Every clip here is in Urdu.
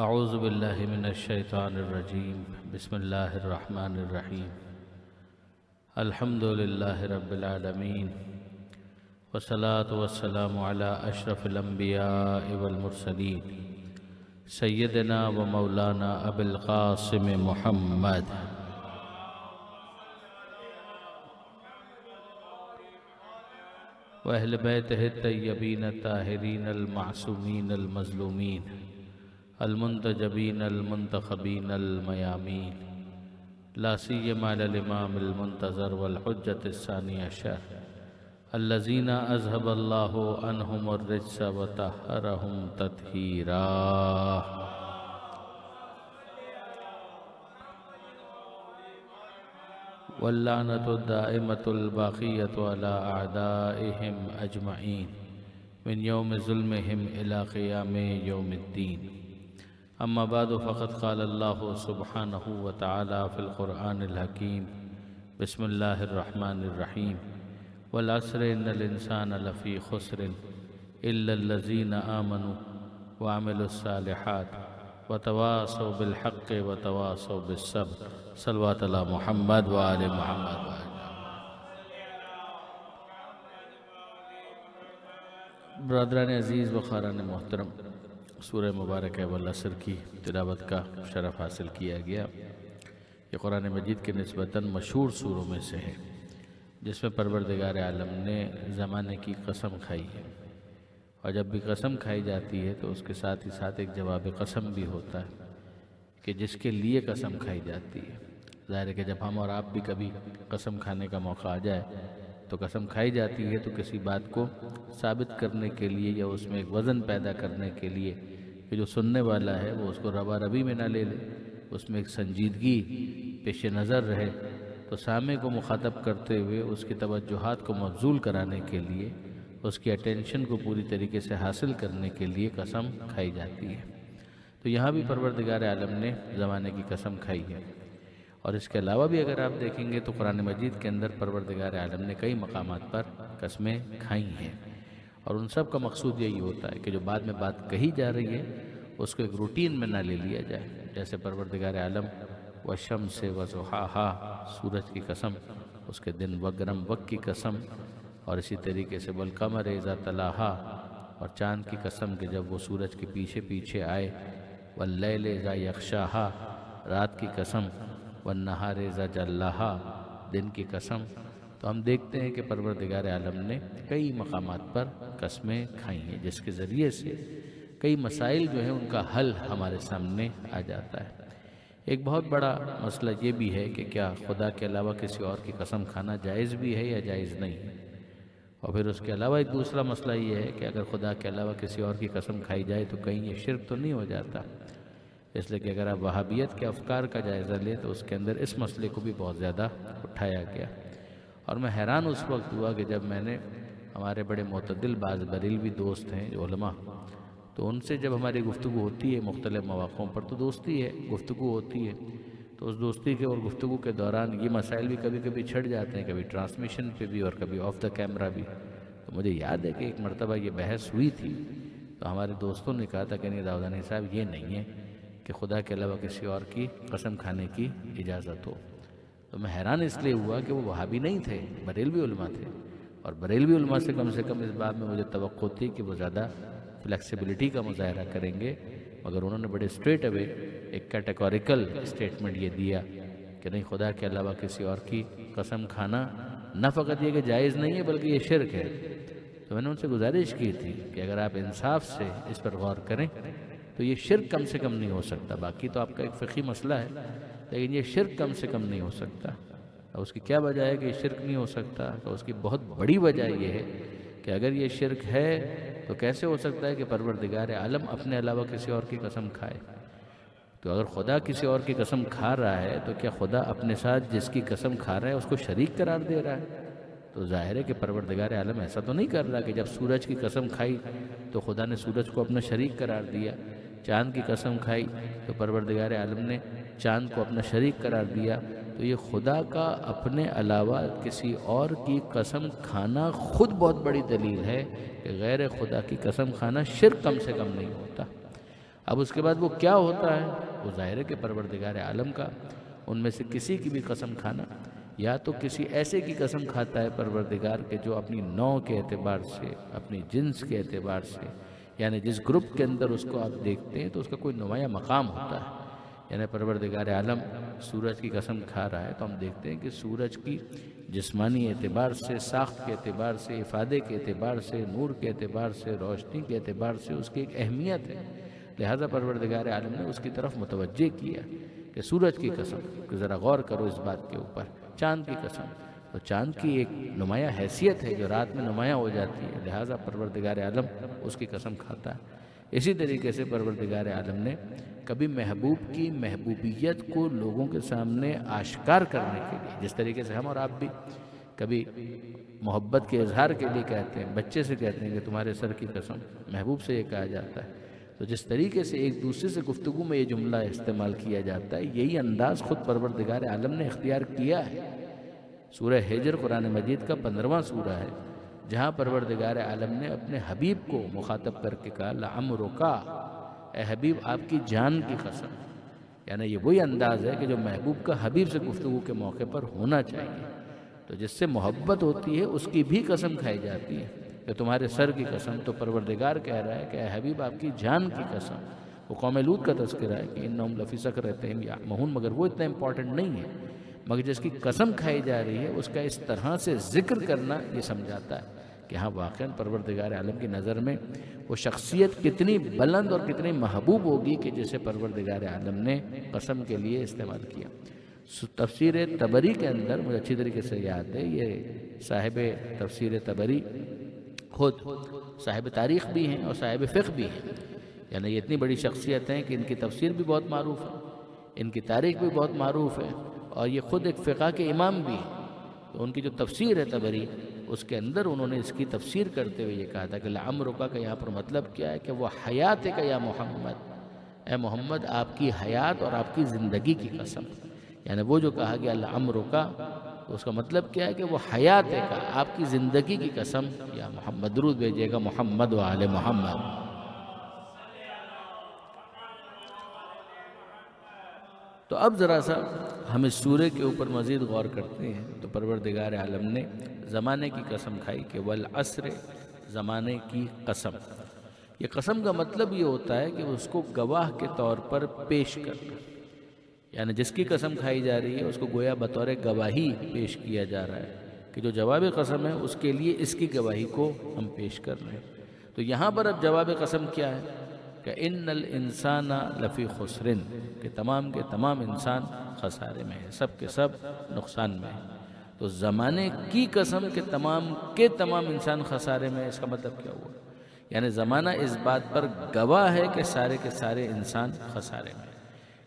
اعوذ باللہ من الشیطان الرجیم بسم اللہ الرحمن الرحیم الحمد للہ رب العالمین والصلاة والسلام علی اشرف الانبیاء والمرسلین سیدنا و مولانا ابی القاسم محمد واہل بیتہ الطیبین الطاہرین المعصومین المظلومین المنتجبین المنتخبین المیامین لا سیما علی الامام المنتظر والحجة الثانی عشر الذین اذهب اللہ عنہم الرجس وطہرہم تطہیرا واللعنة الدائمة الباقية على أعدائهم أجمعين من يوم ظلمهم إلى قيام يوم الدين أما بعد فقد قال الله سبحانه وتعالى في القرآن الحكيم بسم الله الرحمن الرحيم والعصر إن الإنسان لفي خسر إلا الذين آمنوا وعملوا الصالحات وتواصوا بالحق وتواصوا بالصبر صلوات اللہ محمد وآل محمد برادران عزیز و خاران محترم، سورہ مبارکہ والعصر کی تلاوت کا شرف حاصل کیا گیا۔ یہ قرآن مجید کے نسبتاً مشہور سوروں میں سے ہے، جس میں پروردگار عالم نے زمانے کی قسم کھائی ہے، اور جب بھی قسم کھائی جاتی ہے تو اس کے ساتھ ہی ساتھ ایک جواب قسم بھی ہوتا ہے کہ جس کے لیے قسم کھائی جاتی ہے۔ ظاہر ہے کہ جب ہم اور آپ بھی کبھی قسم کھانے کا موقع آ جائے تو قسم کھائی جاتی ہے تو کسی بات کو ثابت کرنے کے لیے یا اس میں ایک وزن پیدا کرنے کے لیے کہ جو سننے والا ہے وہ اس کو روا ربی میں نہ لے لے، اس میں ایک سنجیدگی پیش نظر رہے، تو سامع کو مخاطب کرتے ہوئے اس کی توجہات کو مبذول کرانے کے لیے، اس کی اٹینشن کو پوری طریقے سے حاصل کرنے کے لیے قسم کھائی جاتی ہے۔ تو یہاں بھی پروردگار عالم نے زمانے کی قسم کھائی ہے، اور اس کے علاوہ بھی اگر آپ دیکھیں گے تو قرآن مجید کے اندر پروردگار عالم نے کئی مقامات پر قسمیں کھائی ہیں، اور ان سب کا مقصود یہی ہوتا ہے کہ جو بعد میں بات کہی جا رہی ہے اس کو ایک روٹین میں نہ لے لیا جائے۔ جیسے پروردگار عالم والشمس وضحاہا، سورج کی قسم، اس کے دن وگرم وقت کی قسم، اور اسی طریقے سے والقمر اذا تلاہا، اور چاند کی قسم کہ جب وہ سورج کے پیچھے پیچھے آئے، واللیل اذا یغشاہا، رات کی قسم، والنہار اذا جلاہا، دن کی قسم۔ تو ہم دیکھتے ہیں کہ پروردگار عالم نے کئی مقامات پر قسمیں کھائی ہیں، جس کے ذریعے سے کئی مسائل جو ہیں ان کا حل ہمارے سامنے آ جاتا ہے۔ ایک بہت بڑا مسئلہ یہ بھی ہے کہ کیا خدا کے علاوہ کسی اور کی قسم کھانا جائز بھی ہے یا جائز نہیں ہے، اور پھر اس کے علاوہ ایک دوسرا مسئلہ یہ ہے کہ اگر خدا کے علاوہ کسی اور کی قسم کھائی جائے تو کہیں یہ شرک تو نہیں ہو جاتا۔ اس لیے کہ اگر آپ وہابیت کے افکار کا جائزہ لیں تو اس کے اندر اس مسئلے کو بھی بہت زیادہ اٹھایا گیا، اور میں حیران اس وقت ہوا کہ جب میں نے ہمارے بڑے معتدل بعض بریلوی دوست ہیں جو علماء، تو ان سے جب ہماری گفتگو ہوتی ہے مختلف مواقعوں پر، تو دوستی ہے، گفتگو ہوتی ہے، تو اس دوستی کے اور گفتگو کے دوران یہ مسائل بھی کبھی کبھی چھڑ جاتے ہیں، کبھی ٹرانسمیشن پہ بھی اور کبھی آف دا کیمرہ بھی۔ تو مجھے یاد ہے کہ ایک مرتبہ یہ بحث ہوئی تھی، تو ہمارے دوستوں نے کہا تھا کہ نہیں داؤدانی صاحب یہ نہیں ہے کہ خدا کے علاوہ کسی اور کی قسم کھانے کی اجازت ہو۔ تو میں حیران اس لیے ہوا کہ وہ وہابی نہیں تھے، بریلوی علماء تھے، اور بریلوی علماء سے کم اس بات میں مجھے توقع تھی کہ وہ زیادہ فلیکسیبلٹی کا مظاہرہ کریں گے، مگر انہوں نے بڑے اسٹریٹ اوے ایک کیٹیگوریکل اسٹیٹمنٹ یہ دیا کہ نہیں، خدا کے علاوہ کسی اور کی قسم کھانا نہ فقط یہ کہ جائز نہیں ہے بلکہ یہ شرک ہے۔ تو میں نے ان سے گزارش کی تھی کہ اگر آپ انصاف سے اس پر غور کریں تو یہ شرک کم سے کم نہیں ہو سکتا، باقی تو آپ کا ایک فقہی مسئلہ ہے، لیکن یہ شرک کم سے کم نہیں ہو سکتا۔ اور اس کی کیا وجہ ہے کہ یہ شرک نہیں ہو سکتا؟ تو اس کی بہت بڑی وجہ یہ ہے کہ اگر یہ شرک ہے تو کیسے ہو سکتا ہے کہ پروردگار عالم اپنے علاوہ کسی اور کی قسم کھائے؟ تو اگر خدا کسی اور کی قسم کھا رہا ہے تو کیا خدا اپنے ساتھ جس کی قسم کھا رہا ہے اس کو شریک قرار دے رہا ہے؟ تو ظاہر ہے کہ پروردگار عالم ایسا تو نہیں کر رہا کہ جب سورج کی قسم کھائی تو خدا نے سورج کو اپنا شریک قرار دیا، چاند کی قسم کھائی تو پروردگار عالم نے چاند کو اپنا شریک قرار دیا۔ تو یہ خدا کا اپنے علاوہ کسی اور کی قسم کھانا خود بہت بڑی دلیل ہے کہ غیر خدا کی قسم کھانا شرک کم سے کم نہیں ہوتا۔ اب اس کے بعد وہ کیا ہوتا ہے، وہ ظاہر ہے کہ پروردگار عالم کا ان میں سے کسی کی بھی قسم کھانا، یا تو کسی ایسے کی قسم کھاتا ہے پروردگار کے جو اپنی نوع کے اعتبار سے، اپنی جنس کے اعتبار سے، یعنی جس گروپ کے اندر اس کو آپ دیکھتے ہیں تو اس کا کوئی نمایاں مقام ہوتا ہے. یعنی پروردگار عالم سورج کی قسم کھا رہا ہے تو ہم دیکھتے ہیں کہ سورج کی جسمانی اعتبار سے، ساخت کے اعتبار سے، افادے کے اعتبار سے، نور کے اعتبار سے، روشنی کے اعتبار سے اس کی ایک اہمیت ہے. لہذا پروردگار عالم نے اس کی طرف متوجہ کیا کہ سورج کی قسم، کہ ذرا غور کرو اس بات کے اوپر. چاند کی قسم، تو چاند کی ایک نمایاں حیثیت ہے جو رات میں نمایاں ہو جاتی ہے، لہذا پروردگار عالم اس کی قسم کھاتا ہے. اسی طریقے سے پروردگار عالم نے کبھی محبوب کی محبوبیت کو لوگوں کے سامنے آشکار کرنے کے لیے، جس طریقے سے ہم اور آپ بھی کبھی محبت کے اظہار کے لیے کہتے ہیں، بچے سے کہتے ہیں کہ تمہارے سر کی قسم، محبوب سے یہ کہا جاتا ہے. تو جس طریقے سے ایک دوسرے سے گفتگو میں یہ جملہ استعمال کیا جاتا ہے، یہی انداز خود پروردگار عالم نے اختیار کیا ہے. سورہ ہجر قرآن مجید کا 15واں سورہ ہے، جہاں پروردگار عالم نے اپنے حبیب کو مخاطب کر کے کہا لعمرک، اے حبیب آپ کی جان کی قسم. یعنی یہ وہی انداز ہے کہ جو محبوب کا حبیب سے گفتگو کے موقع پر ہونا چاہیے. تو جس سے محبت ہوتی ہے اس کی بھی قسم کھائی جاتی ہے کہ تمہارے سر کی قسم. تو پروردگار کہہ رہا ہے کہ اے حبیب آپ کی جان کی قسم. وہ قوم لوط کا تذکرہ ہے کہ انہم لفی سکرتہم یعمہون، مگر وہ اتنا امپورٹنٹ نہیں ہے، مگر جس کی قسم کھائی جا رہی ہے اس کا اس طرح سے ذکر کرنا یہ سمجھاتا ہے کہ ہاں واقعاً پروردگار عالم کی نظر میں وہ شخصیت کتنی بلند اور کتنی محبوب ہوگی کہ جسے پروردگار عالم نے قسم کے لیے استعمال کیا. تفسیر طبری کے اندر مجھے اچھی طریقے سے یاد ہے، یہ صاحب تفسیر طبری خود صاحب تاریخ بھی ہیں اور صاحب فقہ بھی ہیں. یعنی یہ اتنی بڑی شخصیت ہیں کہ ان کی تفسیر بھی بہت معروف ہے، ان کی تاریخ بھی بہت معروف ہے، اور یہ خود ایک فقہ کے امام بھی ہیں. تو ان کی جو تفسیر ہے طبری، اس کے اندر انہوں نے اس کی تفسیر کرتے ہوئے یہ کہا تھا کہ لعمرک کا یہاں پر مطلب کیا ہے کہ وہ حیات کا یا محمد، اے محمد آپ کی حیات اور آپ کی زندگی کی قسم. یعنی وہ جو کہا گیا لعمرک، تو اس کا مطلب کیا ہے کہ وہ حیات کا، آپ کی زندگی کی قسم، یا محمد، درود بھیجیے گا محمد و آل محمد. تو اب ذرا سا ہم اس سورے کے اوپر مزید غور کرتے ہیں. تو پروردگار عالم نے زمانے کی قسم کھائی کہ والعصر، زمانے کی قسم. یہ قسم کا مطلب یہ ہوتا ہے کہ اس کو گواہ کے طور پر پیش کرنا. یعنی جس کی قسم کھائی جا رہی ہے اس کو گویا بطور گواہی پیش کیا جا رہا ہے کہ جو جواب قسم ہے اس کے لیے اس کی گواہی کو ہم پیش کر رہے ہیں. تو یہاں پر اب جواب قسم کیا ہے کہ ان الانسان لفی خسرن، کہ تمام کے تمام انسان خسارے میں ہیں، سب کے سب نقصان میں ہیں. تو زمانے کی قسم کہ تمام کے تمام انسان خسارے میں، اس کا مطلب کیا ہوا؟ یعنی زمانہ اس بات پر گواہ ہے کہ سارے کے سارے انسان خسارے میں.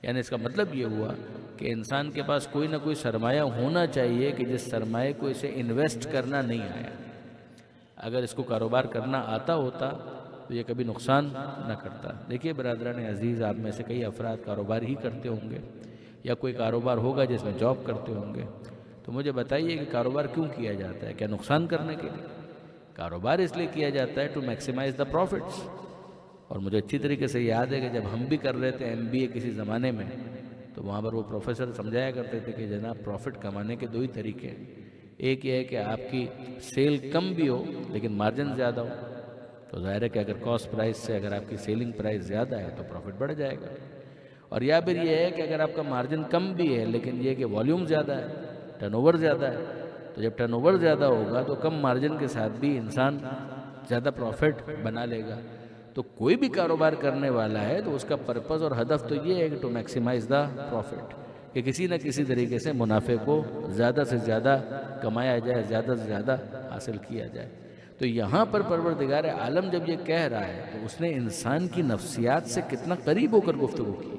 یعنی اس کا مطلب یہ ہوا کہ انسان کے پاس کوئی نہ کوئی سرمایہ ہونا چاہیے کہ جس سرمایہ کو اسے انویسٹ کرنا نہیں آیا. اگر اس کو کاروبار کرنا آتا ہوتا تو یہ کبھی نقصان نہ کرتا. دیکھیے برادران عزیز، آپ میں سے کئی افراد کاروبار ہی کرتے ہوں گے یا کوئی کاروبار ہوگا جس میں جاب کرتے ہوں گے. تو مجھے بتائیے کہ کاروبار کیوں کیا جاتا ہے؟ کیا نقصان کرنے کے لیے؟ کاروبار اس لیے کیا جاتا ہے ٹو میکسیمائز دا پروفٹس. اور مجھے اچھی طریقے سے یاد ہے کہ جب ہم بھی کر رہے تھے MBA کسی زمانے میں، تو وہاں پر وہ پروفیسر سمجھایا کرتے تھے کہ جناب پروفٹ کمانے کے دو ہی طریقے ہیں. ایک یہ ہے کہ آپ کی سیل کم بھی ہو لیکن مارجن زیادہ ہو. تو ظاہر ہے کہ اگر کاسٹ پرائز سے اگر آپ کی سیلنگ پرائز زیادہ ہے تو پروفٹ بڑھ جائے گا. اور یا پھر یہ ہے کہ اگر آپ کا مارجن کم بھی ہے لیکن یہ کہ والیوم زیادہ ہے، ٹرن اوور زیادہ ہے. تو جب ٹرن اوور زیادہ ہوگا تو کم مارجن کے ساتھ بھی انسان زیادہ پروفٹ بنا لے گا. تو کوئی بھی کاروبار کرنے والا ہے تو اس کا پرپز اور ہدف تو یہ ہے کہ ٹو میکسیمائز دا پروفٹ، کہ کسی نہ کسی طریقے سے منافع کو زیادہ سے زیادہ کمایا جائے، زیادہ سے زیادہ حاصل کیا جائے. تو یہاں پر پروردگار عالم جب یہ کہہ رہا ہے تو اس نے انسان کی نفسیات سے کتنا قریب ہو کر گفتگو کی.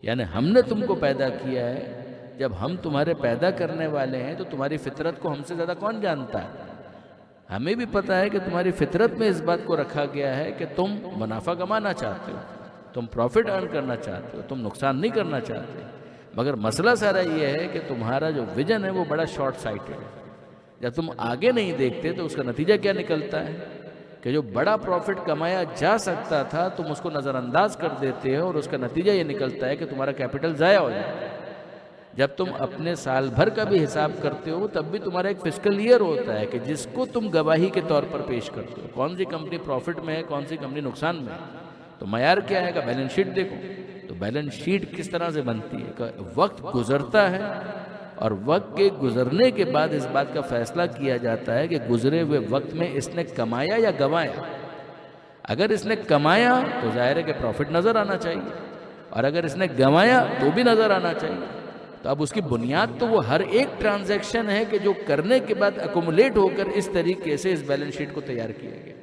یعنی ہم نے تم کو پیدا کیا ہے، جب ہم تمہارے پیدا کرنے والے ہیں تو تمہاری فطرت کو ہم سے زیادہ کون جانتا ہے؟ ہمیں بھی پتہ ہے کہ تمہاری فطرت میں اس بات کو رکھا گیا ہے کہ تم منافع کمانا چاہتے ہو، تم پروفٹ ارن کرنا چاہتے ہو، تم نقصان نہیں کرنا چاہتے. مگر مسئلہ سارا یہ ہے کہ تمہارا جو ویژن ہے وہ بڑا شارٹ سائٹڈ ہے. جب تم آگے نہیں دیکھتے تو اس کا نتیجہ کیا نکلتا ہے کہ جو بڑا پروفٹ کمایا جا سکتا تھا تم اس کو نظر انداز کر دیتے ہو، اور اس کا نتیجہ یہ نکلتا ہے کہ تمہارا کیپٹل ضائع ہو جائے۔ جب تم اپنے سال بھر کا بھی حساب کرتے ہو تب بھی تمہارا ایک فسکل ایئر ہوتا ہے کہ جس کو تم گواہی کے طور پر پیش کرتے ہو، کون سی کمپنی پروفٹ میں ہے، کون سی کمپنی نقصان میں ہے۔ تو معیار کیا ہے کہ بیلنس شیٹ دیکھو۔ تو بیلنس شیٹ کس طرح سے بنتی ہے کہ وقت گزرتا ہے اور وقت کے گزرنے کے بعد اس بات کا فیصلہ کیا جاتا ہے کہ گزرے ہوئے وقت میں اس نے کمایا یا گنوایا۔ اگر اس نے کمایا تو ظاہر ہے کہ پروفٹ نظر آنا چاہیے، اور اگر اس نے گنوایا تو بھی نظر آنا چاہیے۔ تو اب اس کی بنیاد تو وہ ہر ایک ٹرانزیکشن ہے کہ جو کرنے کے بعد ایکومولیٹ ہو کر اس طریقے سے اس بیلنس شیٹ کو تیار کیا گیا۔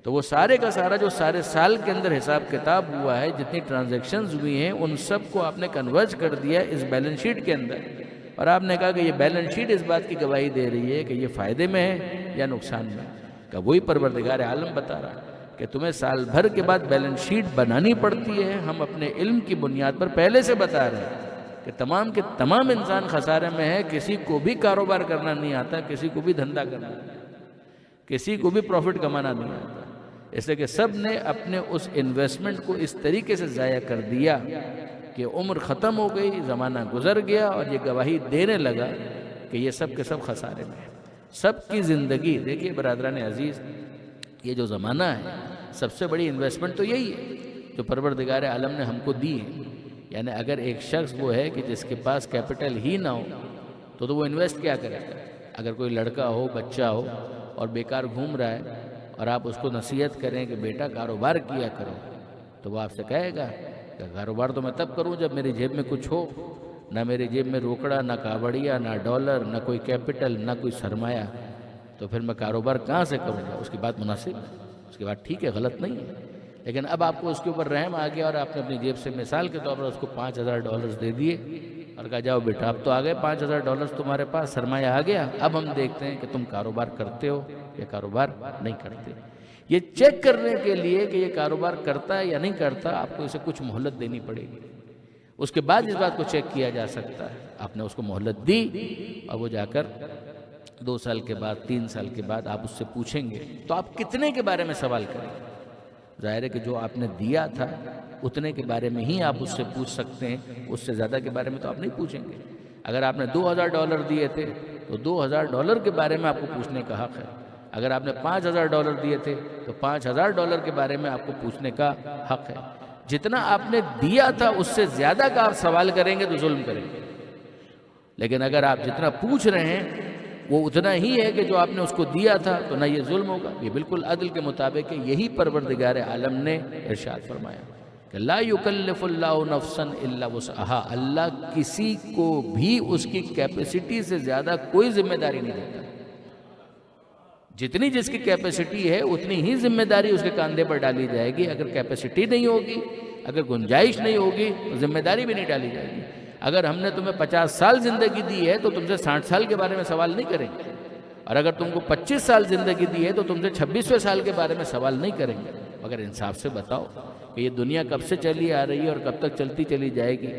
تو وہ سارے کا سارا جو سارے سال کے اندر حساب کتاب ہوا ہے، جتنی ٹرانزیکشنز ہوئی ہیں، ان سب کو آپ نے کنورج کر دیا اس بیلنس شیٹ کے اندر، اور آپ نے کہا کہ یہ بیلنس شیٹ اس بات کی گواہی دے رہی ہے کہ یہ فائدے میں ہے یا نقصان میں۔ کہ وہی پروردگار عالم بتا رہا کہ تمہیں سال بھر کے بعد بیلنس شیٹ بنانی پڑتی ہے۔ ہم اپنے علم کی بنیاد پر پہلے سے بتا رہے ہیں کہ تمام کے تمام انسان خسارے میں ہے، کسی کو بھی کاروبار کرنا نہیں آتا، کسی کو بھی دھندا کرنا نہیں آتا، کسی کو بھی پروفٹ کمانا نہیں آتا، اس لیے کہ سب نے اپنے اس انویسٹمنٹ کو اس طریقے سے ضائع کر دیا کہ عمر ختم ہو گئی، زمانہ گزر گیا، اور یہ گواہی دینے لگا کہ یہ سب کے سب خسارے میں ہیں۔ سب کی زندگی دیکھیے برادران عزیز، یہ جو زمانہ ہے سب سے بڑی انویسٹمنٹ تو یہی ہے جو پروردگار عالم نے ہم کو دی ہے۔ یعنی اگر ایک شخص وہ ہے کہ جس کے پاس کیپٹل ہی نہ ہو تو وہ انویسٹ کیا کرے گا؟ اگر کوئی لڑکا ہو، بچہ ہو اور بیکار گھوم رہا ہے، اور آپ اس کو نصیحت کریں کہ بیٹا کاروبار کیا کرو، تو وہ آپ سے کہے گا کہ کاروبار تو میں تب کروں جب میری جیب میں کچھ ہو، نہ میری جیب میں روکڑا، نہ کاوڑیا، نہ ڈالر، نہ کوئی کیپٹل، نہ کوئی سرمایہ، تو پھر میں کاروبار کہاں سے کروں گا؟ اس کی بات مناسب ہے، اس کی بات ٹھیک ہے، غلط نہیں ہے، لیکن اب آپ کو اس کے اوپر رحم آ گیا اور آپ نے اپنی جیب سے مثال کے طور پر اس کو $5000 دے دیے اور کہا جاؤ بیٹا اب تو آ گئے $5000 تمہارے پاس، سرمایہ آ گیا، اب ہم دیکھتے ہیں کہ تم کاروبار کرتے ہو یا کاروبار نہیں کرتے۔ یہ چیک کرنے کے لیے کہ یہ کاروبار کرتا ہے یا نہیں کرتا، آپ کو اسے کچھ مہلت دینی پڑے گی، اس کے بعد اس بات کو چیک کیا جا سکتا ہے۔ آپ نے اس کو مہلت دی اور وہ جا کر 2 سال کے بعد، 3 سال کے بعد آپ اس سے پوچھیں گے تو آپ کتنے کے بارے میں سوال کریں گے؟ ظاہر ہے کہ جو آپ نے دیا تھا اتنے کے بارے میں ہی آپ اس سے پوچھ سکتے ہیں، اس سے زیادہ کے بارے میں تو آپ نہیں پوچھیں گے۔ اگر آپ نے $2000 دیے تھے تو $2000 کے بارے میں آپ کو پوچھنے کا حق ہے، اگر آپ نے $5000 دیے تھے تو $5000 کے بارے میں آپ کو پوچھنے کا حق ہے۔ جتنا آپ نے دیا تھا اس سے زیادہ کا آپ سوال کریں گے تو ظلم کریں گے، لیکن اگر آپ جتنا پوچھ رہے ہیں وہ اتنا ہی ہے کہ جو آپ نے اس کو دیا تھا تو نہ یہ ظلم ہوگا، یہ بالکل عدل کے مطابق ہے۔ یہی پروردگار عالم نے ارشاد فرمایا کہ لا یکلف اللہ نفسا الا وسعها، اللہ کسی کو بھی اس کی کیپیسٹی سے زیادہ کوئی ذمہ داری نہیں دیتا، جتنی جس کی کیپیسٹی ہے اتنی ہی ذمہ داری اس کے کاندھے پر ڈالی جائے گی۔ اگر کیپیسٹی نہیں ہوگی، اگر گنجائش نہیں ہوگی تو ذمہ داری بھی نہیں ڈالی جائے گی۔ اگر ہم نے تمہیں 50 سال زندگی دی ہے تو تم سے 60 سال کے بارے میں سوال نہیں کریں گے، اور اگر تم کو 25 سال زندگی دی ہے تو تم سے 26ویں سال کے بارے میں سوال نہیں کریں گے۔ مگر انصاف سے بتاؤ کہ یہ دنیا کب سے چلی آ رہی ہے اور کب تک چلتی چلی جائے گی؟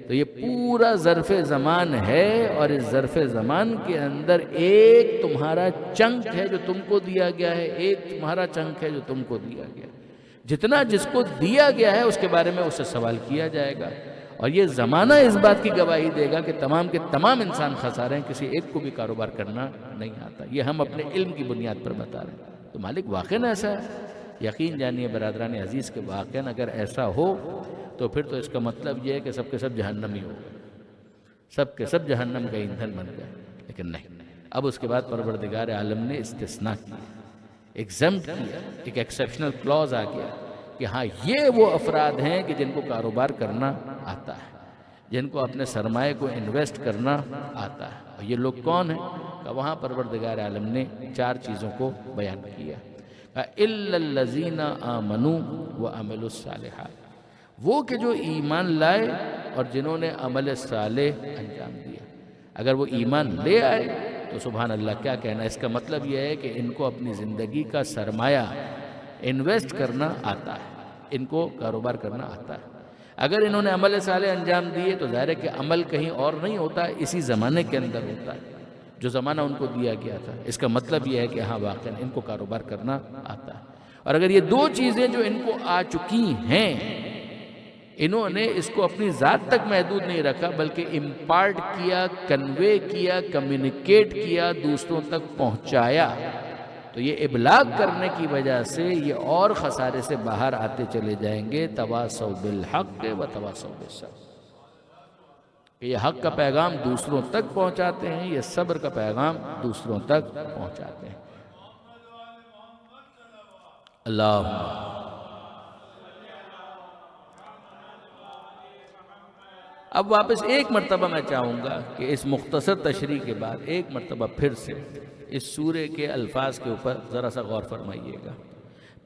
تو یہ پورا ظرف زمان ہے، اور اس ظرف زمان کے اندر ایک تمہارا چنک ہے جو تم کو دیا گیا ہے، ایک تمہارا چنک ہے جو تم کو دیا گیا ہے۔ جتنا جس کو دیا گیا ہے اس کے بارے میں اس سے سوال کیا جائے گا، اور یہ زمانہ اس بات کی گواہی دے گا کہ تمام کے تمام انسان خسارے ہیں، کسی ایک کو بھی کاروبار کرنا نہیں آتا۔ یہ ہم اپنے علم کی بنیاد پر بتا رہے ہیں۔ تو مالک واقعاً ایسا ہے، یقین جانیے برادران عزیز کے واقعاً اگر ایسا ہو تو پھر تو اس کا مطلب یہ ہے کہ سب کے سب جہنمی ہو گئے، سب کے سب جہنم کا ایندھن بن گئے، لیکن نہیں۔ اب اس کے بعد پروردگار عالم نے استثناء کیا، ایگزمپٹ کیا، ایک ایکسیپشنل کلوز آ گیا کہ ہاں یہ وہ افراد ہیں کہ جن کو کاروبار کرنا آتا ہے، جن کو اپنے سرمایہ کو انویسٹ کرنا آتا ہے۔ اور یہ لوگ کون ہیں؟ کہ وہاں پروردگار عالم نے 4 چیزوں کو بیان کیا، إِلَّا الَّذِينَ آمَنُوا وَعَمِلُوا الصَّالِحَاتِ، وہ کہ جو ایمان لائے اور جنہوں نے عمل صالح انجام دیا۔ اگر وہ ایمان لے آئے تو سبحان اللہ کیا کہنا، اس کا مطلب یہ ہے کہ ان کو اپنی زندگی کا سرمایہ انویسٹ کرنا آتا ہے، ان کو کاروبار کرنا آتا ہے۔ اگر انہوں نے عمل صالح انجام دیے تو ظاہر ہے کہ عمل کہیں اور نہیں ہوتا، اسی زمانے کے اندر ہوتا ہے جو زمانہ ان کو دیا گیا تھا۔ اس کا مطلب یہ ہے کہ ہاں واقعاً ان کو کاروبار کرنا آتا ہے۔ اور اگر یہ دو چیزیں جو ان کو آ چکی ہیں، انہوں نے اس کو اپنی ذات تک محدود نہیں رکھا بلکہ امپارٹ کیا، کنوے کیا، کمیونیکیٹ کیا، دوسروں تک پہنچایا، تو یہ ابلاغ کرنے کی وجہ سے یہ اور خسارے سے باہر آتے چلے جائیں گے۔ تواصوا بالحق و تواصوا بالصبر، کہ یہ حق کا پیغام دوسروں تک پہنچاتے ہیں، یہ صبر کا پیغام دوسروں تک پہنچاتے ہیں۔ اللہم اب واپس ایک مرتبہ میں چاہوں گا کہ اس مختصر تشریح کے بعد ایک مرتبہ پھر سے اس سورے کے الفاظ کے اوپر ذرا سا غور فرمائیے گا۔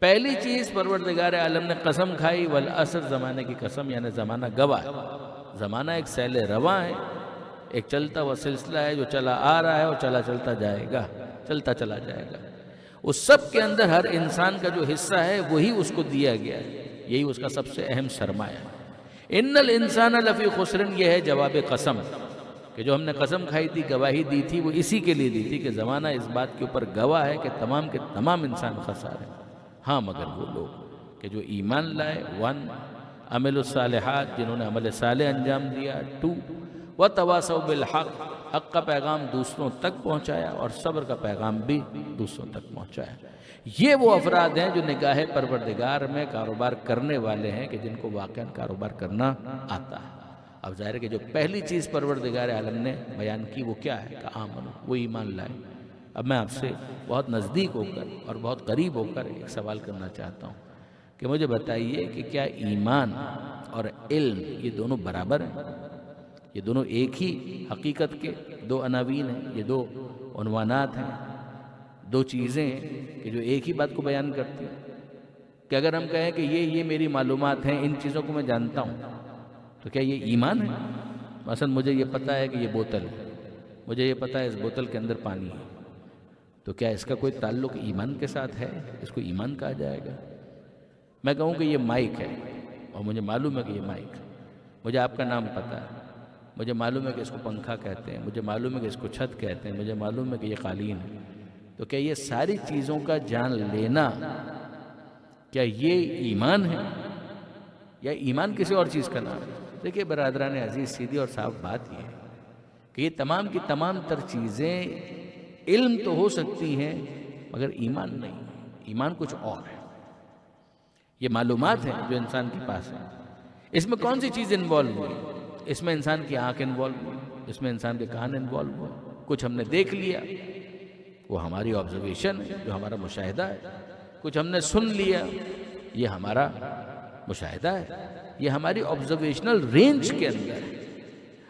پہلی چیز پروردگار عالم نے قسم کھائی، والعصر، زمانے کی قسم، یعنی زمانہ گواہ ہے۔ زمانہ ایک سیل رواں ہے، ایک چلتا ہوا سلسلہ ہے جو چلا آ رہا ہے اور چلتا جائے گا، چلتا چلا جائے گا۔ اس سب کے اندر ہر انسان کا جو حصہ ہے وہی اس کو دیا گیا ہے، یہی اس کا سب سے اہم سرمایہ ہے۔ ان الانسان لفی خسر، یہ ہے جواب قسم، کہ جو ہم نے قسم کھائی تھی، گواہی دی تھی، وہ اسی کے لیے دی تھی کہ زمانہ اس بات کے اوپر گواہ ہے کہ تمام کے تمام انسان خسار ہیں، ہاں مگر وہ لوگ کہ جو ایمان لائے، 1، عمل الصالحات، جنہوں نے عمل صالح انجام دیا، 2، وتواصوا بالحق، حق کا پیغام دوسروں تک پہنچایا اور صبر کا پیغام بھی دوسروں تک پہنچایا۔ یہ وہ افراد ہیں جو نگاہ پروردگار میں کاروبار کرنے والے ہیں، کہ جن کو واقعاً کاروبار کرنا آتا ہے۔ اب ظاہر ہے کہ جو پہلی چیز پروردگار عالم نے بیان کی وہ کیا ہے؟ کہ آمنو، وہ ایمان لائے۔ اب میں آپ سے بہت نزدیک ہو کر اور بہت قریب ہو کر ایک سوال کرنا چاہتا ہوں کہ مجھے بتائیے کہ کیا ایمان اور علم یہ دونوں برابر ہیں؟ یہ دونوں ایک ہی حقیقت کے دو عناوین ہیں، یہ دو عنوانات ہیں، دو چیزیں ہیں کہ جو ایک ہی بات کو بیان کرتی ہیں؟ کہ اگر ہم کہیں کہ یہ میری معلومات ہیں، ان چیزوں کو میں جانتا ہوں، تو کیا یہ ایمان ہے؟ مثلا مجھے یہ پتہ ہے کہ یہ بوتل ہے، مجھے یہ پتہ ہے اس بوتل کے اندر پانی ہے، تو کیا اس کا کوئی تعلق ایمان کے ساتھ ہے؟ اس کو ایمان کہا جائے گا؟ میں کہوں کہ یہ مائک ہے اور مجھے معلوم ہے کہ یہ مائک ہے، مجھے آپ کا نام پتہ ہے، مجھے معلوم ہے کہ اس کو پنکھا کہتے ہیں، مجھے معلوم ہے کہ اس کو چھت کہتے ہیں، مجھے معلوم ہے کہ یہ قالین ہے، تو کیا یہ ساری چیزوں کا جان لینا کیا یہ ایمان ہے یا ایمان کسی اور چیز کا نام ہے؟ دیکھیے برادران عزیز، سیدھی اور صاف بات یہ ہے کہ یہ تمام کی تمام تر چیزیں علم تو ہو سکتی ہیں مگر ایمان نہیں، ایمان کچھ اور ہے۔ یہ معلومات ہیں جو انسان کے پاس ہیں، اس میں کون سی چیز انوالو ہوئی؟ اس میں انسان کی آنکھ انوالو ہوئی، اس میں انسان کے کان انوالو ہوئے، کچھ ہم نے دیکھ لیا، وہ ہماری آبزرویشن ہے، جو ہمارا مشاہدہ ہے، کچھ ہم نے سن لیا، یہ ہمارا مشاہدہ ہے، یہ ہماری آبزرویشنل رینج کے اندر ہے۔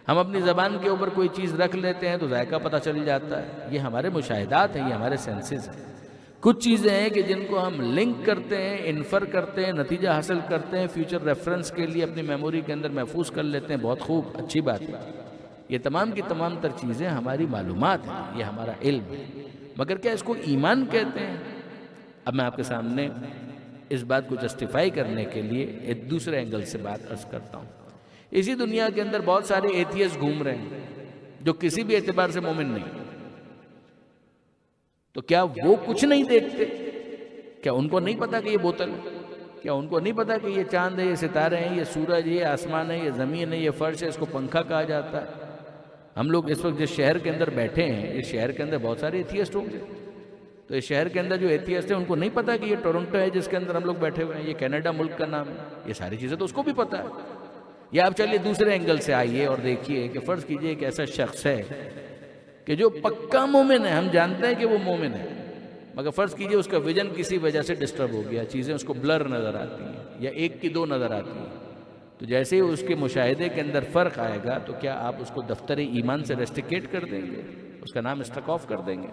ہم اپنی زبان کے اوپر کوئی چیز رکھ لیتے ہیں تو ذائقہ پتہ چل جاتا ہے، یہ ہمارے مشاہدات ہیں، یہ ہمارے سینسز ہیں۔ کچھ چیزیں ہیں کہ جن کو ہم لنک کرتے ہیں، انفر کرتے ہیں، نتیجہ حاصل کرتے ہیں، فیوچر ریفرنس کے لیے اپنی میموری کے اندر محفوظ کر لیتے ہیں، بہت خوب، اچھی بات ہے۔ یہ تمام کی تمام تر چیزیں ہماری معلومات ہیں، یہ ہمارا علم ہے، مگر کیا اس کو ایمان کہتے ہیں؟ اب میں آپ کے سامنے اس بات کو جسٹیفائی کرنے کے لیے ایک دوسرے اینگل سے بات عرض کرتا ہوں۔ اسی دنیا کے اندر بہت سارے ایتھیسٹ گھوم رہے ہیں جو کسی بھی اعتبار سے مومن نہیں، تو کیا وہ کچھ نہیں دیکھتے؟ کیا ان کو نہیں پتا کہ یہ بوتل ہے؟ کیا ان کو نہیں پتا کہ یہ چاند ہے، یہ ستارے ہیں، یہ سورج ہے، یہ آسمان ہے، یہ زمین ہے، یہ فرش ہے، اس کو پنکھا کہا جاتا ہے؟ ہم لوگ اس وقت جس شہر کے اندر بیٹھے ہیں، اس شہر کے اندر بہت سارے ایتھیسٹ ہوں گے، تو اس شہر کے اندر جو ایتھیسٹ ہیں ان کو نہیں پتا کہ یہ ٹورنٹو ہے جس کے اندر ہم لوگ بیٹھے ہوئے ہیں، یہ کینیڈا ملک کا نام ہے، یہ ساری چیزیں تو اس کو بھی پتا ہے۔ یا آپ چلیے دوسرے اینگل سے آئیے اور دیکھیے کہ فرض کیجئے ایک ایسا شخص ہے کہ جو پکا مومن ہے، ہم جانتے ہیں کہ وہ مومن ہے، مگر فرض کیجئے اس کا ویژن کسی وجہ سے ڈسٹرب ہو گیا، چیزیں اس کو بلر نظر آتی ہیں یا ایک کی دو نظر آتی ہیں، تو جیسے ہی اس کے مشاہدے کے اندر فرق آئے گا تو کیا آپ اس کو دفتر ایمان سے ریسٹیکیٹ کر دیں گے؟ اس کا نام اسٹرک آف کر دیں گے؟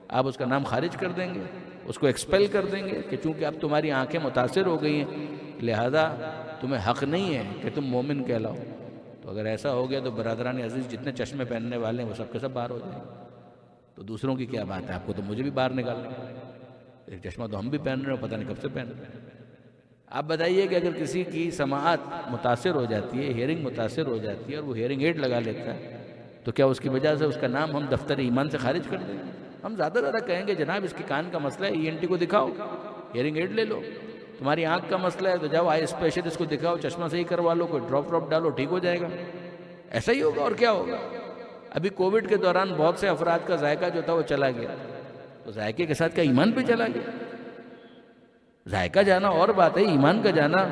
آپ اس کا نام خارج کر دیں گے؟ اس کو ایکسپیل کر دیں گے کہ چونکہ اب تمہاری آنکھیں متاثر ہو گئی ہیں لہذا تمہیں حق نہیں ہے کہ تم مومن کہلاؤ؟ تو اگر ایسا ہو گیا تو برادران عزیز جتنے چشمے پہننے والے ہیں وہ سب کے سب باہر ہو جائیں گے، تو دوسروں کی کیا بات ہے؟ آپ کو تو مجھے بھی باہر نکالنا ہے، ایک چشمہ تو ہم بھی پہن رہے ہیں، پتہ نہیں کب سے پہن رہے ہیں۔ آپ بتائیے کہ اگر کسی کی سماعت متاثر ہو جاتی ہے، ہیئرنگ متاثر ہو جاتی ہے اور وہ ہیئرنگ ایڈ لگا لیتا ہے، تو کیا اس کی وجہ سے اس کا نام ہم دفتر ایمان سے خارج کر دیں گے؟ ہم زیادہ کہیں گے جناب اس کی کان کا مسئلہ ہے، ENT کو دکھاؤ، ہیئرنگ ایڈ لے لو. تمہاری آنکھ کا مسئلہ ہے تو جاؤ آئی اسپیشلسٹ کو دکھاؤ, چشمہ صحیح کروا لو, کوئی ڈراپ ڈالو, ٹھیک ہو جائے گا. ایسا ہی ہوگا اور کیا ہوگا. ابھی کووڈ کے دوران بہت سے افراد کا ذائقہ جو تھا وہ چلا گیا, تو ذائقے کے ساتھ کیا ایمان بھی چلا گیا؟ ذائقہ جانا اور بات ہے, ایمان کا جانا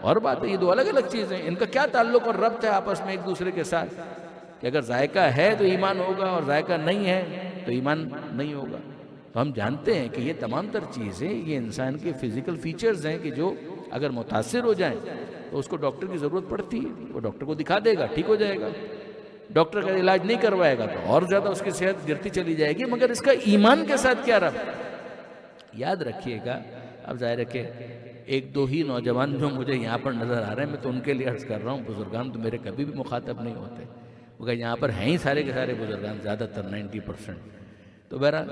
اور بات ہے. یہ دو الگ الگ چیزیں ہیں. ان کا کیا تعلق اور ربط ہے آپس میں ایک دوسرے کے ساتھ, کہ اگر ذائقہ ہے تو ایمان ہوگا اور ذائقہ نہیں ہے تو ایمان نہیں ہوگا. تو ہم جانتے ہیں کہ یہ تمام تر چیزیں یہ انسان کے فزیکل فیچرز ہیں کہ جو اگر متاثر ہو جائیں تو اس کو ڈاکٹر کی ضرورت پڑتی ہے. وہ ڈاکٹر کو دکھا دے گا, ٹھیک ہو جائے گا. ڈاکٹر کا علاج نہیں کروائے گا تو اور زیادہ اس کی صحت گرتی چلی جائے گی. مگر اس کا ایمان کے ساتھ کیا ربط؟ یاد رکھیے گا. اب ظاہر ہے کہ ایک دو ہی نوجوان جو مجھے یہاں پر نظر آ رہے ہیں, میں تو ان کے لیے عرض کر رہا ہوں. بزرگان تو میرے کبھی بھی مخاطب نہیں ہوتے, مگر یہاں پر ہیں ہی سارے کے سارے بزرگان, زیادہ تر 90%. تو بہرحال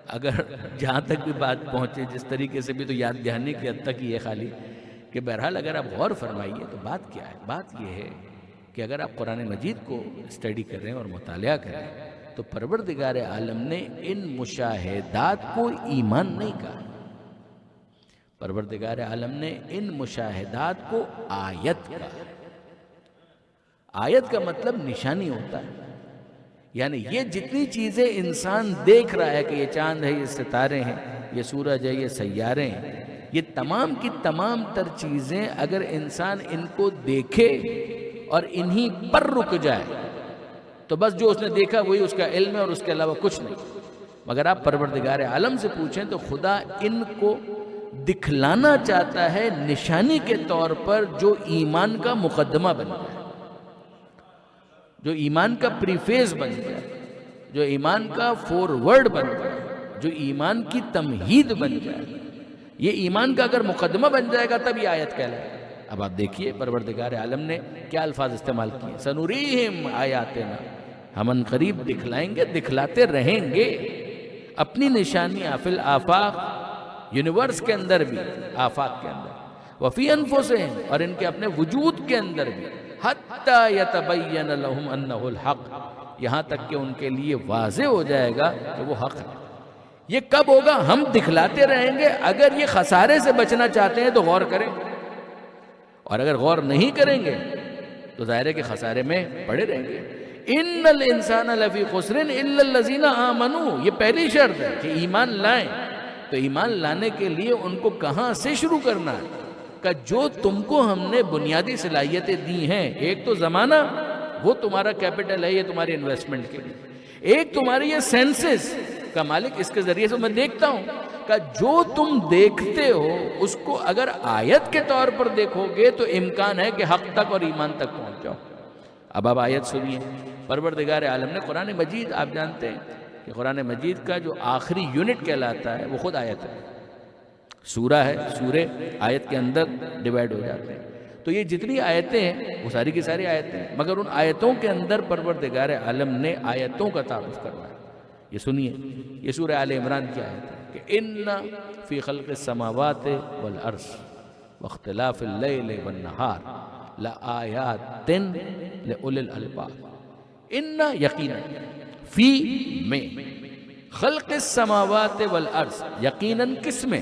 اگر جہاں تک بھی بات پہنچے جس طریقے سے بھی, تو یاد دہانی کی حد تک ہی ہے خالی, کہ بہرحال اگر آپ غور فرمائیے تو بات کیا ہے. بات یہ ہے کہ اگر آپ قرآن مجید کو اسٹڈی کریں اور مطالعہ کریں تو پروردگار عالم نے ان مشاہدات کو ایمان نہیں کہا. پروردگار عالم نے ان مشاہدات کو آیت کہا. آیت کا مطلب نشانی ہوتا ہے. یعنی یہ جتنی چیزیں انسان دیکھ رہا ہے کہ یہ چاند ہے, یہ ستارے ہیں, یہ سورج ہے, یہ سیارے ہیں, یہ تمام کی تمام تر چیزیں اگر انسان ان کو دیکھے اور انہی پر رک جائے تو بس جو اس نے دیکھا وہی اس کا علم ہے اور اس کے علاوہ کچھ نہیں. مگر آپ پروردگار عالم سے پوچھیں تو خدا ان کو دکھلانا چاہتا ہے نشانی کے طور پر, جو ایمان کا مقدمہ بن جائے, جو ایمان کا پریفیس بن جائے, جو ایمان کا فورورڈ بن جائے, جو ایمان کی تمہید بن جائے. یہ ایمان کا اگر مقدمہ بن جائے گا تب یہ آیت کہلائے. اب آپ دیکھیے پروردگار عالم نے کیا الفاظ استعمال کیے. سنوریہم آیاتنا, ہم ان قریب دکھلائیں گے, دکھلاتے رہیں گے اپنی نشانیاں, فی الآفاق, یونیورس کے اندر بھی, آفاق کے اندر, وفی انفسہم, اور ان کے اپنے وجود کے اندر بھی, حتیٰ یتبین لہم انہ الحق, یہاں تک کہ ان کے لیے واضح ہو جائے گا کہ وہ حق ہے. یہ کب ہوگا؟ ہم دکھلاتے رہیں گے. اگر یہ خسارے سے بچنا چاہتے ہیں تو غور کریں, اور اگر غور نہیں کریں گے تو ظاہر ہے کہ خسارے میں پڑے رہیں گے. ان الانسان لفی خسر الا الذین آمنوا, یہ پہلی شرط ہے کہ ایمان لائیں. تو ایمان لانے کے لیے ان کو کہاں سے شروع کرنا ہے؟ کہ جو تم کو ہم نے بنیادی صلاحیتیں دی ہیں. ایک تو زمانہ, وہ تمہارا کیپٹل ہے, یہ تمہاری انویسٹمنٹ کے لیے. ایک تمہاری یہ سینسز کا مالک, اس کے ذریعے سے میں دیکھتا ہوں کہ جو تم دیکھتے ہو اس کو اگر آیت کے طور پر دیکھو گے تو امکان ہے کہ حق تک اور ایمان تک پہنچ جاؤ. اب آپ آیت سنیے. پروردگار عالم نے قرآن مجید, آپ جانتے ہیں کہ قرآن مجید کا جو آخری یونٹ کہلاتا ہے وہ خود آیت ہے. سورہ ہے, سورے آیت کے اندر ڈیوائیڈ ہو جاتے ہیں. تو یہ جتنی آیتیں ہیں وہ ساری کی ساری آیتیں ہیں, مگر ان آیتوں کے اندر پروردگار عالم نے آیتوں کا تعارف کروایا. یہ سنیے, یہ سورہ آل عمران کی آیت ہے کہ ان فی خلق السماوات والارض واختلاف اللیل والنہار لآیات لأولی الالباب. ان یقینا, فی میں, خلق السماوات والارض, یقیناً کس میں؟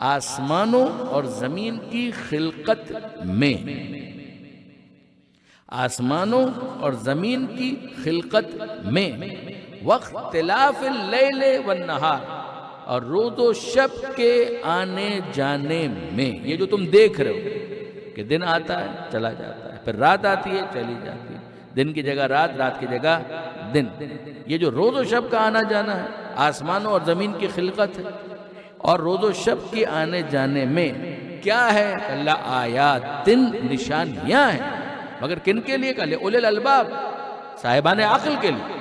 آسمانوں اور زمین کی خلقت میں. آسمانوں اور زمین کی خلقت میں, واختلاف اللیل والنہار, اور روز و شب کے آنے جانے میں. یہ جو تم دیکھ رہے ہو کہ دن آتا ہے چلا جاتا ہے, پھر رات آتی ہے چلی جاتی ہے, دن کی جگہ رات, رات کی جگہ دن, یہ جو روز و شب کا آنا جانا ہے آسمانوں اور زمین کی خلقت ہے. اور روز و شب کے آنے جانے میں کیا ہے؟ لآیات, نشانیاں ہیں. مگر کن کے لیے؟ کہ اولی الالباب, صاحبان عقل کے لیے,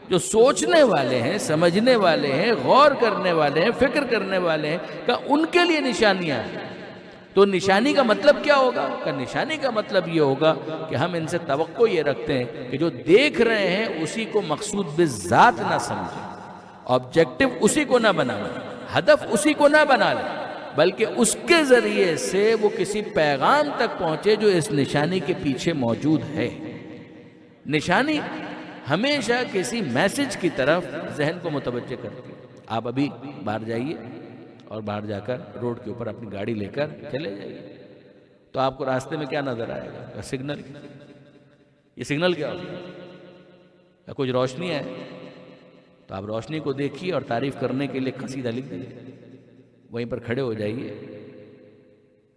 جو سوچنے والے ہیں, سمجھنے والے ہیں, غور کرنے والے ہیں, فکر کرنے والے ہیں, کہ ان کے لیے نشانیاں ہیں. تو نشانی کا مطلب کیا ہوگا؟ کہ نشانی کا مطلب یہ ہوگا کہ ہم ان سے توقع یہ رکھتے ہیں کہ جو دیکھ رہے ہیں اسی کو مقصود بالذات نہ سمجھیں, آبجیکٹو اسی کو نہ بنائیں, ہدف اسی کو نہ بنا لیں, بلکہ اس کے ذریعے سے وہ کسی پیغام تک پہنچے جو اس نشانی کے پیچھے موجود ہے. نشانی ہمیشہ کسی میسج کی طرف ذہن کو متوجہ کرتی ہے. آپ ابھی باہر جائیے اور باہر جا کر روڈ کے اوپر اپنی گاڑی لے کر چلے جائیے. تو آپ کو راستے میں کیا نظر آئے گا؟ سگنل. یہ سگنل کیا ہوگا؟ یا کچھ روشنی ہے تو آپ روشنی کو دیکھیے اور تعریف کرنے کے لیے قصیدہ لکھ دیجیے. وہیں پر کھڑے ہو جائیے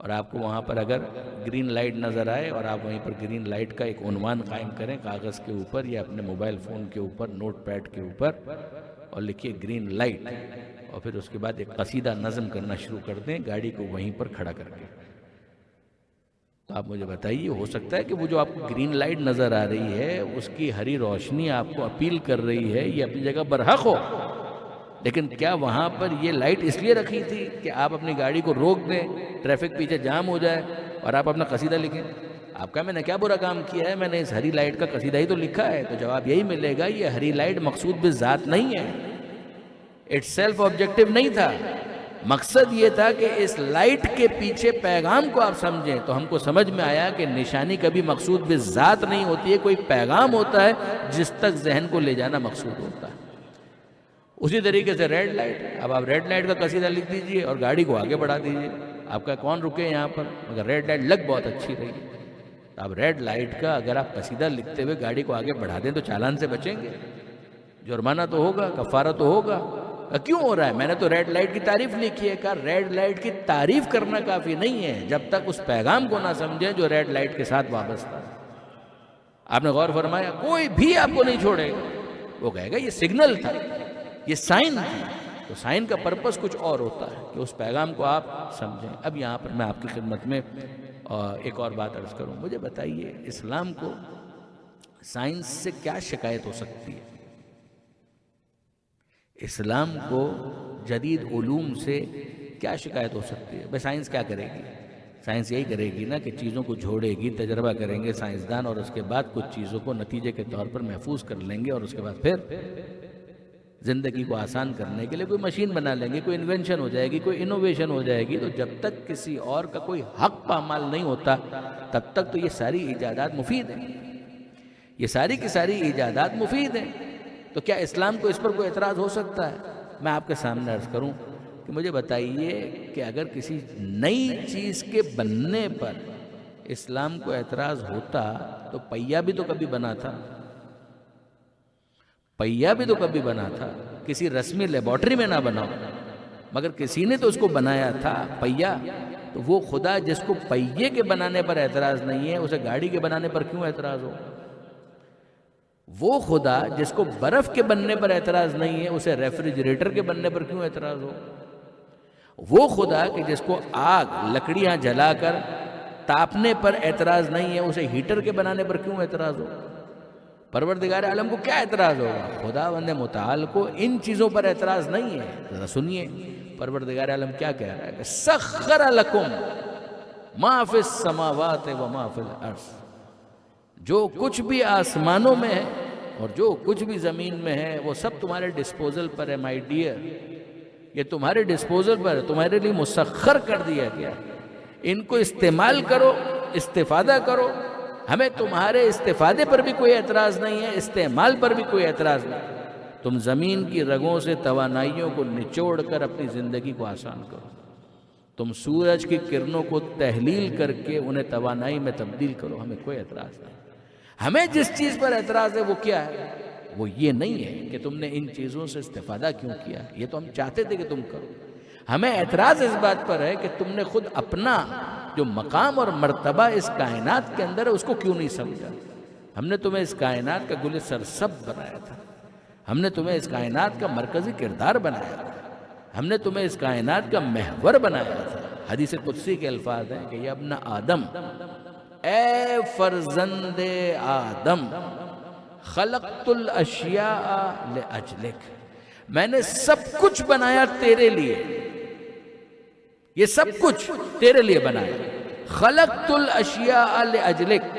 اور آپ کو وہاں پر اگر گرین لائٹ نظر آئے اور آپ وہیں پر گرین لائٹ کا ایک عنوان قائم کریں کاغذ کے اوپر یا اپنے موبائل فون کے اوپر نوٹ پیڈ کے اوپر اور لکھیے گرین لائٹ اور پھر اس کے بعد ایک قصیدہ نظم کرنا شروع کر دیں گاڑی کو وہیں پر کھڑا کر کے. تو آپ مجھے بتائیے ہو سکتا ہے کہ وہ جو آپ کو گرین لائٹ نظر آ رہی ہے اس کی ہری روشنی آپ کو اپیل کر رہی ہے یہ اپنی جگہ برحق ہو، لیکن کیا وہاں پر یہ لائٹ اس لیے رکھی تھی کہ آپ اپنی گاڑی کو روک دیں، ٹریفک پیچھے جام ہو جائے اور آپ اپنا قصیدہ لکھیں؟ آپ کہا میں نے کیا برا کام کیا ہے، میں نے اس ہری لائٹ کا قصیدہ ہی تو لکھا ہے. تو جواب یہی ملے گا یہ ہری لائٹ مقصود بالذات نہیں ہے، اٹس سیلف آبجیکٹیو نہیں تھا. مقصد یہ تھا کہ اس لائٹ کے پیچھے پیغام کو آپ سمجھیں. تو ہم کو سمجھ میں آیا کہ نشانی کبھی مقصود بالذات نہیں ہوتی ہے، کوئی پیغام ہوتا ہے جس تک ذہن کو لے جانا مقصود ہوتا ہے. اسی طریقے سے ریڈ لائٹ، اب آپ ریڈ لائٹ کا قصیدہ لکھ دیجئے اور گاڑی کو آگے بڑھا دیجئے. آپ کا کون رکے یہاں پر؟ مگر ریڈ لائٹ لگ بہت اچھی رہی. اب ریڈ لائٹ کا اگر آپ قصیدہ لکھتے ہوئے گاڑی کو آگے بڑھا دیں تو چالان سے بچیں گے، جرمانہ تو ہوگا، کفارہ تو ہوگا. کیوں ہو رہا ہے؟ میں نے تو ریڈ لائٹ کی تعریف لکھی ہے. کہا ریڈ لائٹ کی تعریف کرنا کافی نہیں ہے جب تک اس پیغام کو نہ سمجھیں جو ریڈ لائٹ کے ساتھ وابستہ ہے. آپ نے غور فرمایا کوئی بھی آپ کو نہیں چھوڑے گا، وہ کہے گا یہ سگنل تھا، یہ سائن تھی. تو سائن کا پرپس کچھ اور ہوتا ہے کہ اس پیغام کو آپ سمجھیں. اب یہاں پر میں آپ کی خدمت میں ایک اور بات عرض کروں. مجھے بتائیے اسلام کو سائنس سے کیا شکایت ہو سکتی ہے؟ اسلام کو جدید علوم سے کیا شکایت ہو سکتی ہے؟ بھئی سائنس کیا کرے گی؟ سائنس یہی کرے گی نا کہ چیزوں کو جھوڑے گی، تجربہ کریں گے سائنسدان اور اس کے بعد کچھ چیزوں کو نتیجے کے طور پر محفوظ کر لیں گے اور اس کے بعد پھر زندگی کو آسان کرنے کے لیے کوئی مشین بنا لیں گے، کوئی انوینشن ہو جائے گی، کوئی انوویشن ہو جائے گی. تو جب تک کسی اور کا کوئی حق پامال نہیں ہوتا تب تک تو یہ ساری ایجادات مفید ہیں، یہ ساری کی ساری ایجادات مفید ہیں. تو کیا اسلام کو اس پر کوئی اعتراض ہو سکتا ہے؟ میں آپ کے سامنے عرض کروں کہ مجھے بتائیے کہ اگر کسی نئی چیز کے بننے پر اسلام کو اعتراض ہوتا تو پہیا بھی تو کبھی بنا تھا، پہیا بھی تو کبھی بنا تھا. کسی رسمی لیبارٹری میں نہ بنا ہو مگر کسی نے تو اس کو بنایا تھا پہیا. تو وہ خدا جس کو پہیے کے بنانے پر اعتراض نہیں ہے اسے گاڑی کے بنانے پر کیوں اعتراض ہو؟ وہ خدا جس کو برف کے بننے پر اعتراض نہیں ہے اسے ریفریجریٹر کے بننے پر کیوں اعتراض ہو؟ وہ خدا کہ جس کو آگ لکڑیاں جلا کر تاپنے پر اعتراض نہیں ہے اسے ہیٹر کے بنانے پر کیوں اعتراض ہو؟ پروردگار عالم کو کیا اعتراض ہوگا؟ خداوند متعال کو ان چیزوں پر اعتراض نہیں ہے. ذرا سنیے پروردگار عالم کیا کہہ رہا ہے کہ سخر لکم ما فی السماوات و ما فی الارض، جو کچھ بھی آسمانوں میں ہے اور جو کچھ بھی زمین میں ہے وہ سب تمہارے ڈسپوزل پر ہے. مائی ڈیئر یہ تمہارے ڈسپوزل پر تمہارے لیے مسخر کر دیا گیا. ان کو استعمال کرو، استفادہ کرو. ہمیں تمہارے استفادے پر بھی کوئی اعتراض نہیں ہے، استعمال پر بھی کوئی اعتراض نہیں. تم زمین کی رگوں سے توانائیوں کو نچوڑ کر اپنی زندگی کو آسان کرو. تم سورج کی کرنوں کو تحلیل کر کے انہیں توانائی میں تبدیل کرو. ہمیں کوئی اعتراض نہیں. ہمیں جس چیز پر اعتراض ہے وہ کیا ہے؟ وہ یہ نہیں ہے کہ تم نے ان چیزوں سے استفادہ کیوں کیا. یہ تو ہم چاہتے تھے کہ تم کرو. ہمیں اعتراض اس بات پر ہے کہ تم نے خود اپنا جو مقام اور مرتبہ اس کائنات کے اندر ہے اس کو کیوں نہیں سمجھا. ہم نے تمہیں اس کائنات کا گل سرسبز بنایا تھا، ہم نے تمہیں اس کائنات کا مرکزی کردار بنایا تھا، ہم نے تمہیں اس کائنات کا محور بنایا تھا. حدیث قدسی کے الفاظ ہیں کہ یا ابن آدم، اے فرزند آدم، خلقت الاشیاء لاجلک، میں نے سب کچھ بنایا تیرے لیے، یہ سب کچھ تیرے لیے بنایا. خلقت الاشیاء لاجلک،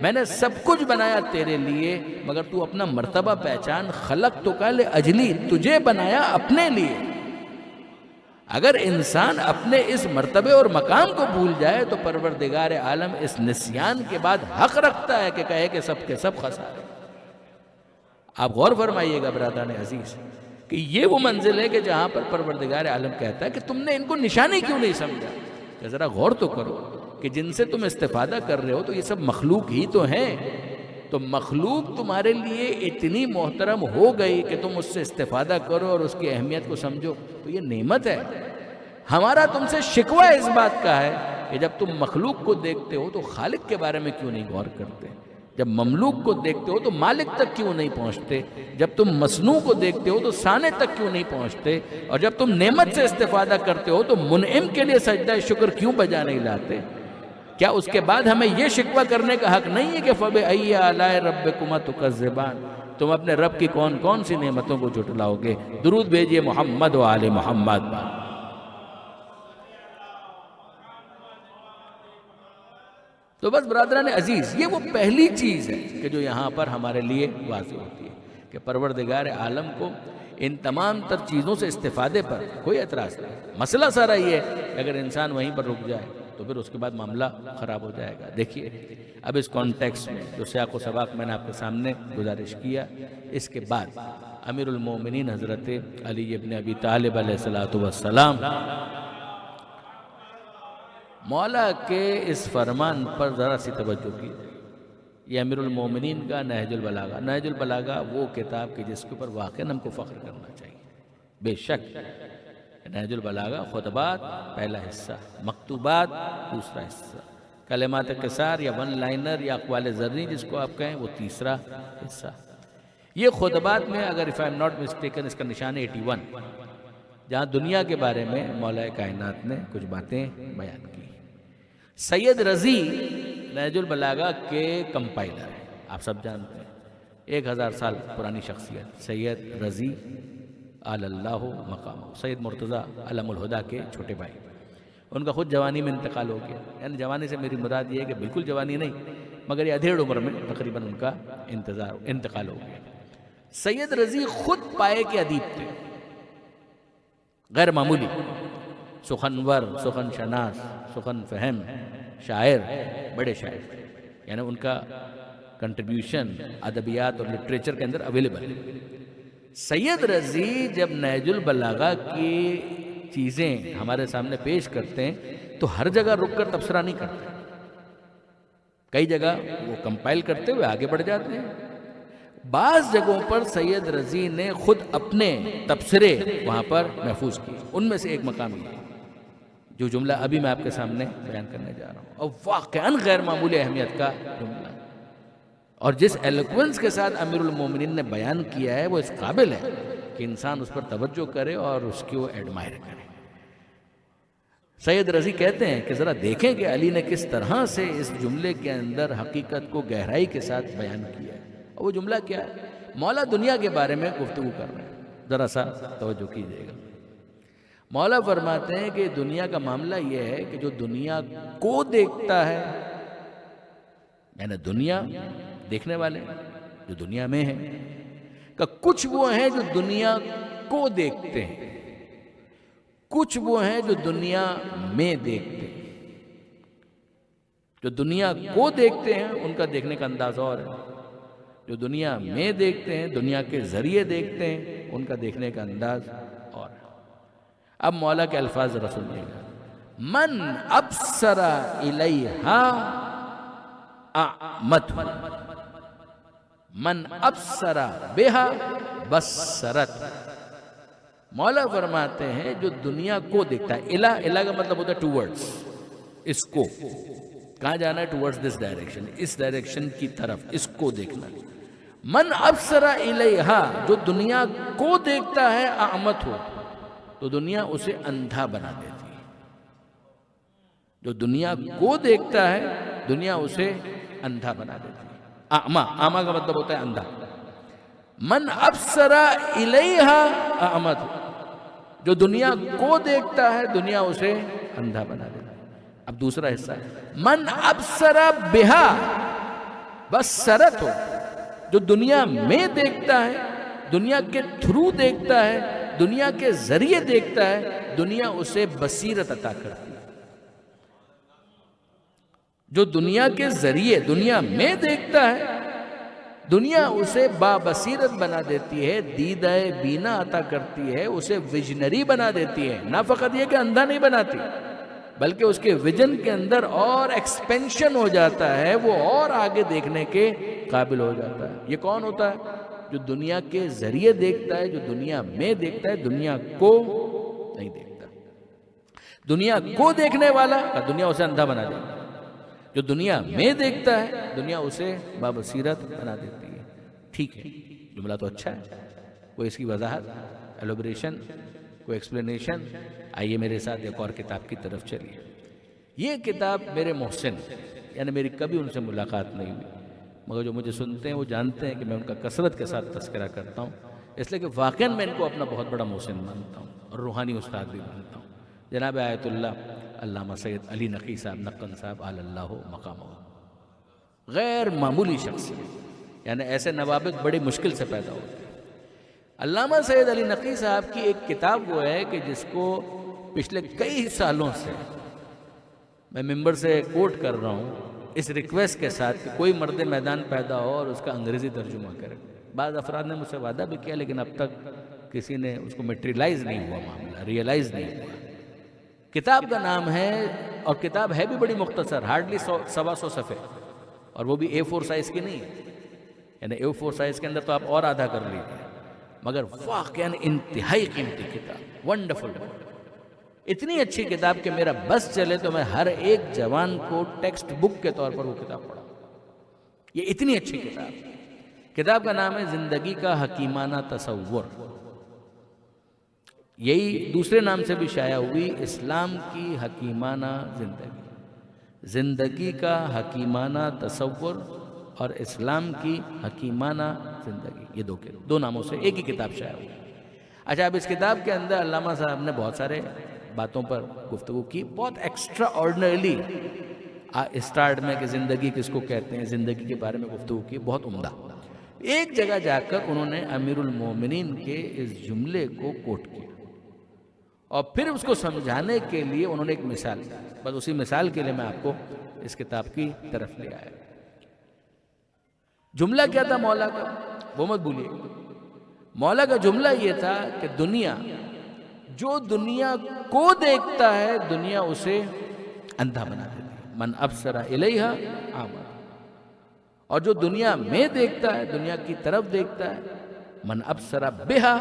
میں نے سب کچھ بنایا تیرے لیے مگر تو اپنا مرتبہ پہچان. خلقتک لاجلی، تجھے بنایا اپنے لیے. اگر انسان اپنے اس مرتبے اور مقام کو بھول جائے تو پروردگار عالم اس نسیان کے بعد حق رکھتا ہے کہ کہے کہ سب کے سب خسارے. آپ غور فرمائیے گا برادران عزیز کہ یہ وہ منزل ہے کہ جہاں پر پروردگار عالم کہتا ہے کہ تم نے ان کو نشانی کیوں نہیں سمجھا؟ کہ ذرا غور تو کرو کہ جن سے تم استفادہ کر رہے ہو تو یہ سب مخلوق ہی تو ہیں، تو مخلوق تمہارے لیے اتنی محترم ہو گئی کہ تم اس سے استفادہ کرو اور اس کی اہمیت کو سمجھو، تو یہ نعمت ہے۔ ہمارا تم سے شکوہ اس بات کا ہے کہ جب تم مخلوق کو دیکھتے ہو تو خالق کے بارے میں کیوں نہیں غور کرتے؟ جب مملوک کو دیکھتے ہو تو مالک تک کیوں نہیں پہنچتے؟ جب تم مصنوع کو دیکھتے ہو تو صانع تک کیوں نہیں پہنچتے؟ اور جب تم نعمت سے استفادہ کرتے ہو تو منعم کے لیے سجدہ شکر کیوں بجا نہیں لاتے؟ کیا اس کے بعد ہمیں یہ شکوہ کرنے کا حق نہیں ہے کہ فَبِأَيِّ آلَاءِ رَبِّكُمَا تُكَذِّبَانِ؟ تم اپنے رب کی کون کون سی نعمتوں کو جھٹلاؤ گے؟ درود بھیجئے محمد و آل محمد۔ تو بس برادران عزیز، یہ وہ پہلی چیز ہے کہ جو یہاں پر ہمارے لیے واضح ہوتی ہے کہ پروردگار عالم کو ان تمام تر چیزوں سے استفادے پر کوئی اعتراض نہیں۔ مسئلہ سارا یہ ہے کہ اگر انسان وہیں پر رک جائے تو پھر اس کے بعد معاملہ خراب ہو جائے گا۔ دیکھیے اب اس کانٹیکس میں جو سیاق و سباق میں نے آپ کے سامنے گزارش کیا، اس کے بعد امیر المومنین حضرت علی ابن ابی طالب علیہ السلام مولا کے اس فرمان پر ذرا سی توجہ کی۔ یہ امیر المومنین کا نہج البلاغہ، نہج البلاغہ وہ کتاب کی جس کے اوپر واقعاً ہم کو فخر کرنا چاہیے۔ بے شک نہج البلاغہ خطبات پہلا حصہ، مکتوبات دوسرا حصہ، کلمات قصار یا ون لائنر یا اقوال زرعی جس کو آپ کہیں وہ تیسرا حصہ۔ یہ خطبات میں اگر if I am not mistaken اس کا نشان 81، جہاں دنیا کے بارے میں مولا کائنات نے کچھ باتیں بیان کی۔ سید رضی نہج البلاغہ کے کمپائلر ہیں، آپ سب جانتے ہیں، 1000 سال پرانی شخصیت سید رضی آل اللہ مقامہ، سید مرتضیٰ علم الہدا کے چھوٹے بھائی۔ ان کا خود جوانی میں انتقال ہو گیا، یعنی جوانی سے میری مراد یہ ہے کہ بالکل جوانی نہیں، مگر یہ ادھیڑ عمر میں تقریباً ان کا انتقال ہو گیا۔ سید رضی خود پائے کے ادیب تھے، غیر معمولی، سخنور، سخن شناس، سخن فہم، شاعر، بڑے شاعر، یعنی ان کا کنٹریبیوشن ادبیات اور لٹریچر کے اندر اویلیبل ہے۔ سید رضی جب نہج البلاغہ کی چیزیں ہمارے سامنے پیش کرتے ہیں تو ہر جگہ رک کر تبصرہ نہیں کرتے، کئی جگہ وہ کمپائل کرتے ہوئے آگے بڑھ جاتے ہیں۔ بعض جگہوں پر سید رضی نے خود اپنے تبصرے وہاں پر محفوظ کیے، ان میں سے ایک مقام یہ جو جملہ ابھی میں آپ کے سامنے بیان کرنے جا رہا ہوں، اور واقعاً غیر معمولی اہمیت کا جملہ، اور جس ایلوکوینس کے ساتھ امیر المومنین نے بیان کیا ہے وہ اس قابل ہے کہ انسان اس پر توجہ کرے اور اس کی وہ ایڈمائر کرے۔ سید رضی کہتے ہیں کہ ذرا دیکھیں کہ علی نے کس طرح سے اس جملے کے اندر حقیقت کو گہرائی کے ساتھ بیان کیا ہے، اور وہ جملہ کیا ہے؟ مولا دنیا کے بارے میں گفتگو کر رہے ہیں، ذرا سا توجہ کیجئے گا۔ مولا فرماتے ہیں کہ دنیا کا معاملہ یہ ہے کہ جو دنیا کو دیکھتا ہے، یعنی دنیا دیکھنے والے جو دنیا میں ہیں، کہ کچھ وہ ہیں جو دنیا کو دیکھتے ہیں، کچھ وہ ہیں جو دنیا میں دیکھتے ہیں۔ جو دنیا کو دیکھتے ہیں ان کا دیکھنے کا انداز اور ہے، جو دنیا میں دیکھتے ہیں، دنیا کے ذریعے دیکھتے ہیں، ان کا دیکھنے کا انداز اور ہے۔ اب مولا کے الفاظ ذرا سنیے گا، من ابصر الیہا اعمت، من ابصر بہا بصرت۔ مولا فرماتے ہیں جو دنیا کو دیکھتا ہے، الہ کا مطلب ہوتا ہے ٹوورڈز، اس کو کہاں جانا ہے؟ ٹوورڈز دس ڈائریکشن، اس ڈائریکشن کی طرف، اس کو دیکھنا۔ من ابصر الیہا، جو دنیا کو دیکھتا ہے، اعمت ہو، تو دنیا اسے اندھا بنا دیتی ہے۔ جو دنیا کو دیکھتا ہے دنیا اسے اندھا بنا دیتی ہے۔ اعما، اعما کا مطلب ہوتا ہے اندھا۔ من ابصر الیہا اعمت، جو دنیا کو دیکھتا ہے دنیا اسے اندھا بنا دیتی ہے۔ اب دوسرا حصہ ہے من ابصر بہا بصرت، ہو جو دنیا میں دیکھتا ہے، دنیا کے تھرو دیکھتا ہے، دنیا کے ذریعے دیکھتا ہے، دنیا اسے بصیرت عطا کرتی ہے۔ جو دنیا کے ذریعے دنیا میں دیکھتا ہے، دنیا اسے بابصیرت بنا دیتی ہے، دیدہ بینا عطا کرتی ہے، اسے ویژنری بنا دیتی ہے، نہ فقط یہ کہ اندھا نہیں بناتی بلکہ اس کے ویژن کے اندر اور ایکسپینشن ہو جاتا ہے، وہ اور آگے دیکھنے کے قابل ہو جاتا ہے۔ یہ کون ہوتا ہے؟ جو دنیا کے ذریعے دیکھتا ہے، جو دنیا میں دیکھتا ہے، دنیا کو نہیں دیکھتا۔ دنیا کو دیکھنے والا دنیا اسے اندھا بنا دیتی ہے، جو دنیا میں دیکھتا ہے دنیا اسے بابصیرت بنا دیتی ہے۔ ٹھیک ہے، جملہ تو اچھا ہے، کوئی اس کی وضاحت، ایلوبریشن، کوئی ایکسپلینیشن؟ آئیے میرے ساتھ ایک اور کتاب کی طرف چلیے۔ یہ کتاب میرے محسن، یعنی میری کبھی ان سے ملاقات نہیں ہوئی، مگر جو مجھے سنتے ہیں وہ جانتے ہیں کہ میں ان کا کثرت کے ساتھ تذکرہ کرتا ہوں، اس لیے کہ واقعاً میں ان کو اپنا بہت بڑا محسن مانتا ہوں اور روحانی استاد بھی مانتا ہوں۔ جناب آیت اللہ علامہ سید علی نقی صاحب نقن صاحب علی اللہ مقامہ، غیر معمولی شخص، یعنی ایسے نوابغ بڑی مشکل سے پیدا ہوتے ہیں۔ علامہ سید علی نقی صاحب کی ایک کتاب وہ ہے کہ جس کو پچھلے کئی سالوں سے میں ممبر سے کوٹ کر رہا ہوں، اس ریکویسٹ کے ساتھ کہ کوئی مرد میدان پیدا ہو اور اس کا انگریزی ترجمہ کرے۔ بعض افراد نے مجھ سے وعدہ بھی کیا، لیکن اب تک کسی نے اس کو میٹریلائز نہیں ہوا، معاملہ ریئلائز نہیں ہوا۔ کتاب کا نام ہے، اور کتاب ہے بھی بڑی مختصر، ہارڈلی 125 صفحے، اور وہ بھی A4 سائز کی نہیں ہے، یعنی A4 سائز کے اندر تو آپ اور آدھا کر لیجیے، مگر واقعاً انتہائی قیمتی کتاب، ونڈرفل، اتنی اچھی کتاب کہ میرا بس چلے تو میں ہر ایک جوان کو ٹیکسٹ بک کے طور پر وہ کتاب پڑھا۔ یہ اتنی اچھی کتاب کا نام ہے زندگی کا حکیمانہ تصور۔ یہی دوسرے نام سے بھی شائع ہوئی، اسلام کی حکیمانہ زندگی، زندگی کا حکیمانہ تصور اور اسلام کی حکیمانہ زندگی، یہ دو ناموں سے ایک ہی کتاب شائع ہوئی۔ اچھا، اب اس کتاب کے اندر علامہ صاحب نے بہت سارے باتوں پر گفتگو کی، بہت ایکسٹرا آرڈنریلی اسٹارٹ میں کہ زندگی کس کو کہتے ہیں، زندگی کے بارے میں گفتگو کی، بہت عمدہ۔ ایک جگہ جا کر انہوں نے امیر المومنین کے اس جملے کو کوٹ کیا، اور پھر اس کو سمجھانے کے لیے انہوں نے ایک مثال دی، بس اسی مثال کے لیے میں آپ کو اس کتاب کی طرف لے آیا۔ جملہ کیا تھا مولا کا، وہ مت بھولیے۔ مولا کا جملہ یہ تھا کہ دنیا، جو دنیا کو دیکھتا ہے دنیا اسے اندھا بنا دیتی ہے، من ابصر الیہا اعمی، اور جو دنیا میں دیکھتا ہے، دنیا کی طرف دیکھتا ہے، من ابصر بہا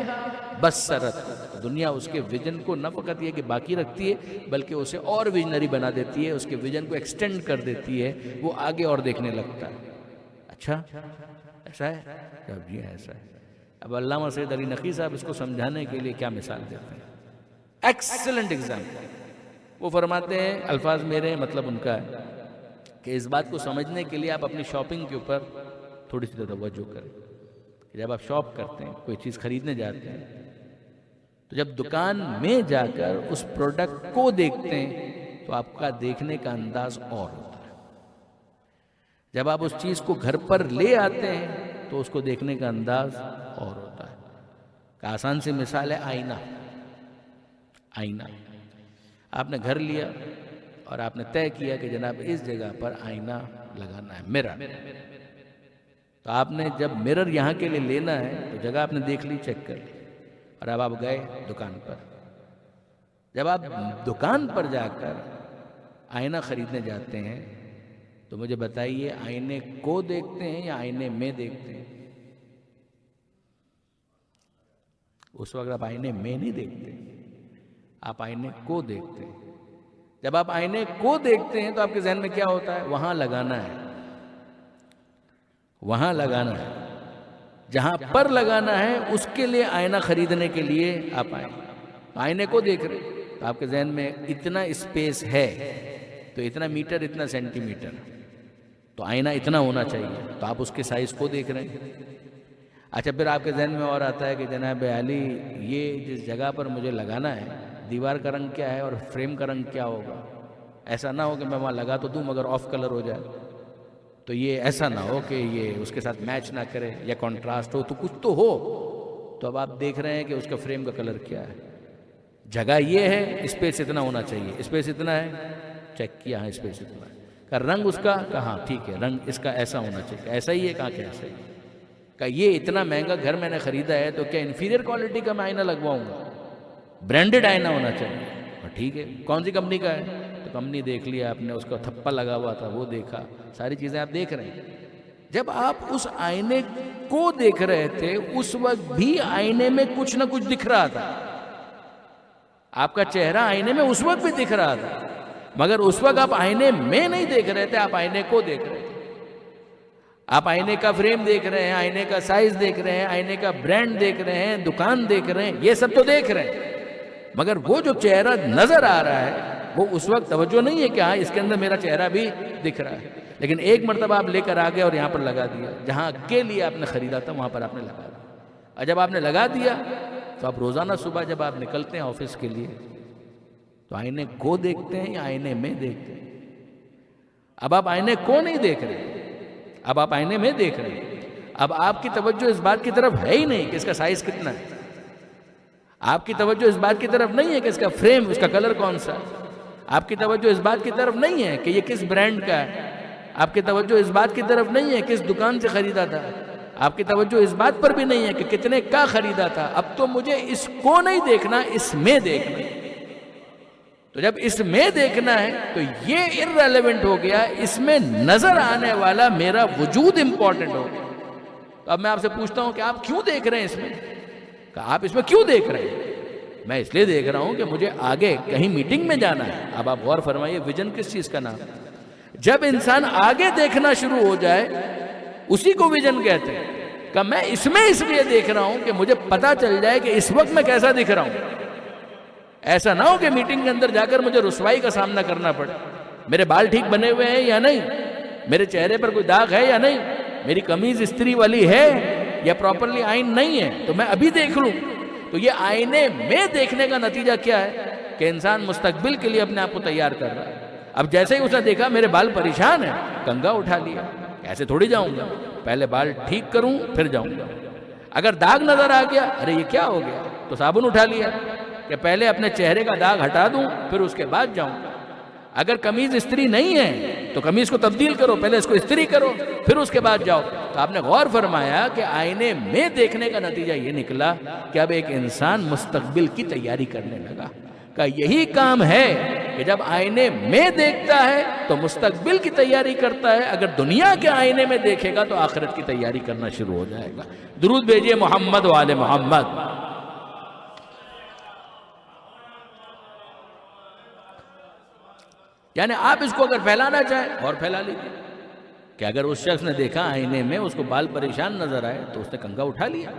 بصرت، دنیا اس کے ویژن کو نہ فقط یہ کہ باقی رکھتی ہے بلکہ اسے اور ویژنری بنا دیتی ہے، اس کے ویژن کو ایکسٹینڈ کر دیتی ہے، وہ آگے اور دیکھنے لگتا ہے۔ اچھا ایسا ہے؟ اب جی ایسا ہے۔ اب علامہ سید علی نقی صاحب اس کو سمجھانے کے لیے کیا مثال دیتے ہیں، ایکسلنٹ ایگزامپل۔ وہ فرماتے ہیں، الفاظ میرے مطلب ان کا ہے، کہ اس بات کو سمجھنے کے لیے آپ اپنی شاپنگ کے اوپر تھوڑی سی توجہ کریں۔ جب آپ شاپ کرتے ہیں، کوئی چیز خریدنے جاتے ہیں، تو جب دکان میں جا کر اس پروڈکٹ کو دیکھتے ہیں تو آپ کا دیکھنے کا انداز اور ہوتا ہے۔ جب آپ اس چیز کو گھر پر لے آتے ہیں تو اس کو دیکھنے کا انداز اور ہوتا ہے۔ کہ آسان سی مثال ہے آئینہ۔ آئینہ آپ نے گھر لیا اور آپ نے طے کیا کہ جناب اس جگہ پر آئینہ لگانا ہے، مرر۔ تو آپ نے جب مرر یہاں کے لیے لینا ہے تو جگہ آپ نے دیکھ لی، چیک کر لی، اور اب آپ گئے دکان پر۔ جب آپ دکان پر جا کر آئینہ خریدنے جاتے ہیں تو مجھے بتائیے، آئینے کو دیکھتے ہیں یا آئینے میں دیکھتے ہیں؟ اس وقت آپ آئینے میں نہیں دیکھتے، آپ آئینے کو دیکھتے ہیں۔ جب آپ آئینے کو دیکھتے ہیں تو آپ کے ذہن میں کیا ہوتا ہے؟ وہاں لگانا ہے، وہاں لگانا ہے، جہاں پر لگانا ہے اس کے لیے آئینہ خریدنے کے لیے آپ آئیں۔ آئینے کو دیکھ رہے تو آپ کے ذہن میں اتنا اسپیس ہے تو اتنا میٹر، اتنا سینٹی میٹر، تو آئینہ اتنا ہونا چاہیے، تو آپ اس کے سائز کو دیکھ رہے ہیں۔ اچھا، پھر آپ کے ذہن میں اور آتا ہے کہ جناب علی، یہ جس جگہ پر مجھے لگانا ہے، دیوار کا رنگ کیا ہے اور فریم کا رنگ کیا ہوگا؟ ایسا نہ ہو کہ میں وہاں لگا تو دوں مگر آف کلر ہو جائے، تو یہ ایسا نہ ہو کہ یہ اس کے ساتھ میچ نہ کرے یا کنٹراسٹ ہو، تو کچھ تو ہو۔ تو اب آپ دیکھ رہے ہیں کہ اس کا فریم کا کلر کیا ہے، جگہ یہ ہے، اسپیس اتنا ہونا چاہیے، اسپیس اتنا ہے، چیک کیا ہے اسپیس اتنا ہے، کہ رنگ اس کا کہاں ٹھیک ہے، رنگ اس کا ایسا ہونا چاہیے، ایسا ہی ہے کہاں کہ ایسا ہی۔ کہ یہ اتنا مہنگا گھر میں نے خریدا ہے تو کیا انفیریئر کوالٹی کا میں آئینہ لگواؤں گا؟ برانڈڈ آئینہ ہونا چاہیے۔ اور ٹھیک ہے، کون سی کمپنی کا ہے؟ تو کمپنی دیکھ لیا آپ نے، اس کا تھپا لگا ہوا تھا وہ دیکھا، ساری چیزیں آپ دیکھ رہے ہیں۔ جب آپ اس آئینے کو دیکھ رہے تھے اس وقت بھی آئینے میں کچھ نہ کچھ دکھ رہا تھا، آپ کا چہرہ آئینے میں اس وقت بھی دکھ رہا تھا، مگر اس وقت آپ آئینے میں نہیں دیکھ رہے تھے، آپ آئینے کو دیکھ رہے تھے۔ آپ آئینے کا فریم دیکھ رہے ہیں، آئینے کا سائز دیکھ رہے ہیں، آئینے کا برانڈ دیکھ رہے ہیں، دکان دیکھ رہے ہیں، یہ سب تو دیکھ رہے ہیں، مگر وہ جو چہرہ نظر آ رہا ہے وہ اس وقت توجہ نہیں ہے کہ ہاں اس کے اندر میرا چہرہ بھی دکھ رہا ہے۔ لیکن ایک مرتبہ آپ لے کر آگئے اور یہاں پر لگا دیا، جہاں کے لیے آپ نے خریدا تھا وہاں پر آپ نے لگا دیا، اور جب آپ نے لگا دیا تو آپ روزانہ صبح جب آپ نکلتے ہیں آفس کے لیے تو آئینے کو دیکھتے ہیں یا آئینے میں دیکھتے ہیں؟ اب آپ آئینے کو نہیں دیکھ رہے، اب آپ آئینے میں دیکھ رہے ہیں۔ اب آپ کی توجہ اس بات کی طرف ہے ہی نہیں کہ اس کا سائز کتنا ہے، آپ کی توجہ اس بات کی طرف نہیں ہے کہ اس کا فریم، اس کا کلر کون سا ہے، آپ کی توجہ اس بات کی طرف نہیں ہے کہ یہ کس برانڈ کا ہے، آپ کی توجہ اس بات کی طرف نہیں ہے کس دکان سے خریدا تھا، آپ کی توجہ اس بات پر بھی نہیں ہے کہ کتنے کا خریدا تھا۔ اب تو مجھے اس کو نہیں دیکھنا، اس میں دیکھنا ہے۔ تو جب اس میں دیکھنا ہے تو یہ irrelevant ہو گیا، اس میں نظر آنے والا میرا وجود امپورٹنٹ ہو گیا۔ تو اب میں آپ سے پوچھتا ہوں کہ آپ کیوں دیکھ رہے ہیں اس میں؟ کہ آپ اس میں کیوں دیکھ رہے ہیں؟ میں اس لیے دیکھ رہا ہوں کہ مجھے آگے کہیں میٹنگ میں جانا ہے۔ اب آپ غور فرمائیے، ویژن کس چیز کا نام ہے؟ جب انسان آگے دیکھنا شروع ہو جائے اسی کو ویژن کہتے ہیں۔ کہ میں اس لیے دیکھ رہا ہوں کہ مجھے پتا چل جائے کہ اس وقت میں کیسا دکھ رہا ہوں۔ ایسا نہ ہو کہ میٹنگ کے اندر جا کر مجھے رسوائی کا سامنا کرنا پڑے، میرے بال ٹھیک بنے ہوئے ہیں یا نہیں، میرے چہرے پر کوئی داغ ہے یا نہیں، میری قمیض استری والی ہے یا پراپرلی آئین نہیں ہے، تو میں ابھی دیکھ لوں۔ تو یہ آئینے میں دیکھنے کا نتیجہ کیا ہے کہ انسان مستقبل کے لیے اپنے آپ کو تیار کر رہا ہے۔ اب جیسے ہی اس نے دیکھا میرے بال پریشان ہیں، کنگھا اٹھا لیا، ایسے تھوڑی جاؤں گا، پہلے بال ٹھیک کروں پھر جاؤں گا۔ اگر داغ نظر آ گیا، ارے یہ کیا ہو گیا، تو صابن اٹھا لیا کہ پہلے اپنے چہرے کا داغ ہٹا دوں پھر اس کے بعد جاؤں گا۔ اگر قمیض استری نہیں ہے تو قمیض کو تبدیل کرو، پہلے اس کو استری کرو پھر اس کے بعد جاؤ۔ تو آپ نے غور فرمایا کہ آئینے میں دیکھنے کا نتیجہ یہ نکلا کہ اب ایک انسان مستقبل کی تیاری کرنے لگا۔ کہ یہی کام ہے کہ جب آئینے میں دیکھتا ہے تو مستقبل کی تیاری کرتا ہے، اگر دنیا کے آئینے میں دیکھے گا تو آخرت کی تیاری کرنا شروع ہو جائے گا۔ درود بھیجئے محمد و آل محمد۔ یعنی آپ اس کو اگر پھیلانا چاہیں اور پھیلا لیجیے کہ اگر اس شخص نے دیکھا آئینے میں اس کو بال پریشان نظر آئے تو اس نے کنگھا اٹھا لیا۔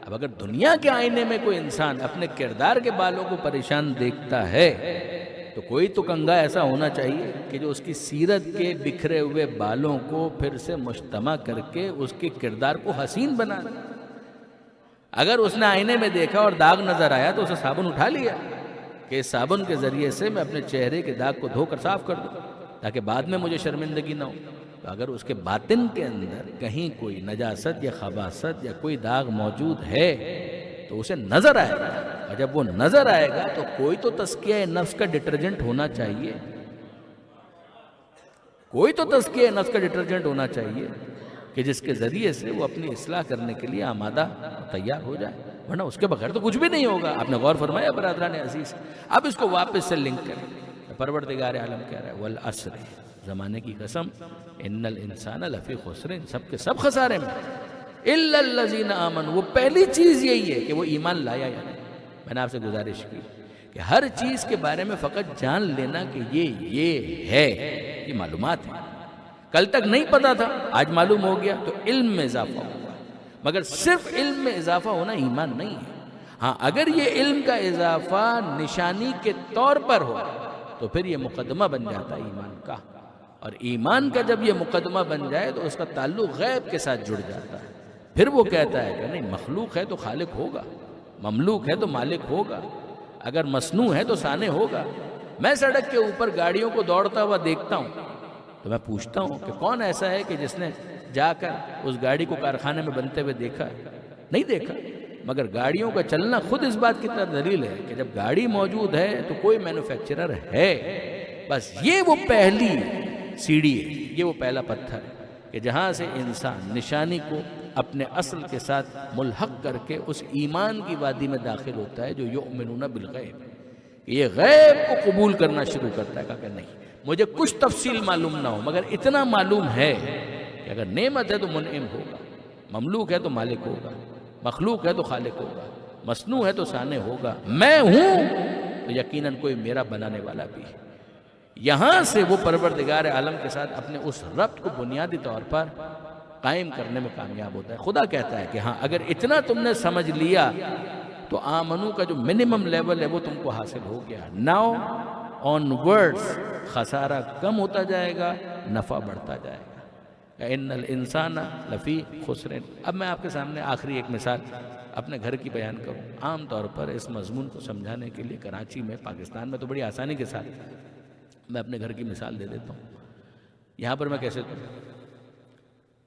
اب اگر دنیا کے آئینے میں کوئی انسان اپنے کردار کے بالوں کو پریشان دیکھتا ہے تو کوئی تو کنگھا ایسا ہونا چاہیے کہ جو اس کی سیرت کے بکھرے ہوئے بالوں کو پھر سے مجتمع کر کے اس کے کردار کو حسین بنا دے۔ اگر اس نے آئینے میں دیکھا اور داغ نظر آیا تو اسے صابن اٹھا لیا کہ اس صابن کے ذریعے سے میں اپنے چہرے کے داغ کو دھو کر صاف کر دوں تاکہ بعد میں مجھے شرمندگی نہ ہو۔ تو اگر اس کے باطن کے اندر کہیں کوئی نجاست یا خباثت یا کوئی داغ موجود ہے تو اسے نظر آئے گا، اور جب وہ نظر آئے گا تو کوئی تو تزکیہ نفس کا ڈٹرجنٹ ہونا چاہیے، کوئی تو تزکیہ نفس کا ڈٹرجنٹ ہونا چاہیے کہ جس کے ذریعے سے وہ اپنی اصلاح کرنے کے لیے آمادہ تیار ہو جائے، ورنہ اس کے بغیر تو کچھ بھی نہیں ہوگا۔ آپ نے غور فرمایا برادران عزیز؟ اب اس کو واپس سے لنک کریں۔ پروردگار عالم کہہ رہا ہے والعصر، زمانے کی قسم، ان الانسان لفی خسر، سب کے سب خسارے میں، الا الذین آمنوا، وہ پہلی چیز یہی ہے کہ وہ ایمان لایا یا نہیں۔ میں نے آپ سے گزارش کی کہ ہر چیز کے بارے میں فقط جان لینا کہ یہ ہے، یہ معلومات ہے۔ کل تک نہیں پتا تھا، آج معلوم ہو گیا تو علم میں اضافہ ہوا، مگر صرف علم میں اضافہ ہونا ایمان نہیں ہے۔ ہاں اگر یہ علم کا اضافہ نشانی کے طور پر ہو تو پھر یہ مقدمہ بن جاتا ہے ایمان کا، اور ایمان کا جب یہ مقدمہ بن جائے تو اس کا تعلق غیب کے ساتھ جڑ جاتا ہے۔ پھر وہ کہتا ہے کہ نہیں، مخلوق ہے تو خالق ہوگا، مملوک ہے تو مالک ہوگا، اگر مصنوع ہے تو صانع ہوگا۔ میں سڑک کے اوپر گاڑیوں کو دوڑتا ہوا دیکھتا ہوں تو میں پوچھتا ہوں کہ کون ایسا ہے کہ جس نے جا کر اس گاڑی کو کارخانے میں بنتے ہوئے دیکھا ہے؟ نہیں دیکھا، مگر گاڑیوں کا چلنا خود اس بات کی طرف دلیل ہے کہ جب گاڑی موجود ہے تو کوئی مینوفیکچرر ہے۔ بس یہ وہ پہلی سیڑھی ہے، یہ وہ پہلا پتھر ہے۔ کہ جہاں سے انسان نشانی کو اپنے اصل کے ساتھ ملحق کر کے اس ایمان کی وادی میں داخل ہوتا ہے جو یؤمنون بالغیب، یہ غیب کو قبول کرنا شروع کرتا ہے کہ نہیں مجھے کچھ تفصیل معلوم نہ ہو مگر اتنا معلوم ہے کہ اگر نعمت ہے تو منعم ہوگا، مملوک ہے تو مالک ہوگا، مخلوق ہے تو خالق ہوگا، مصنوع ہے تو صانع ہوگا، میں ہوں تو یقیناً کوئی میرا بنانے والا بھی ہے۔ یہاں سے وہ پروردگار عالم کے ساتھ اپنے اس ربط کو بنیادی طور پر قائم کرنے میں کامیاب ہوتا ہے۔ خدا کہتا ہے کہ ہاں اگر اتنا تم نے سمجھ لیا تو آمنو کا جو منیمم لیول ہے وہ تم کو حاصل ہو گیا۔ ناؤ آن ورڈز خسارہ کم ہوتا جائے گا، نفع بڑھتا جائے گا۔ ان الانسان لفی خسر۔ اب میں آپ کے سامنے آخری ایک مثال اپنے گھر کی بیان کروں۔ عام طور پر اس مضمون کو سمجھانے کے لیے کراچی میں، پاکستان میں تو بڑی آسانی کے ساتھ میں اپنے گھر کی مثال دے دیتا ہوں۔ یہاں پر میں کیسے دوں؟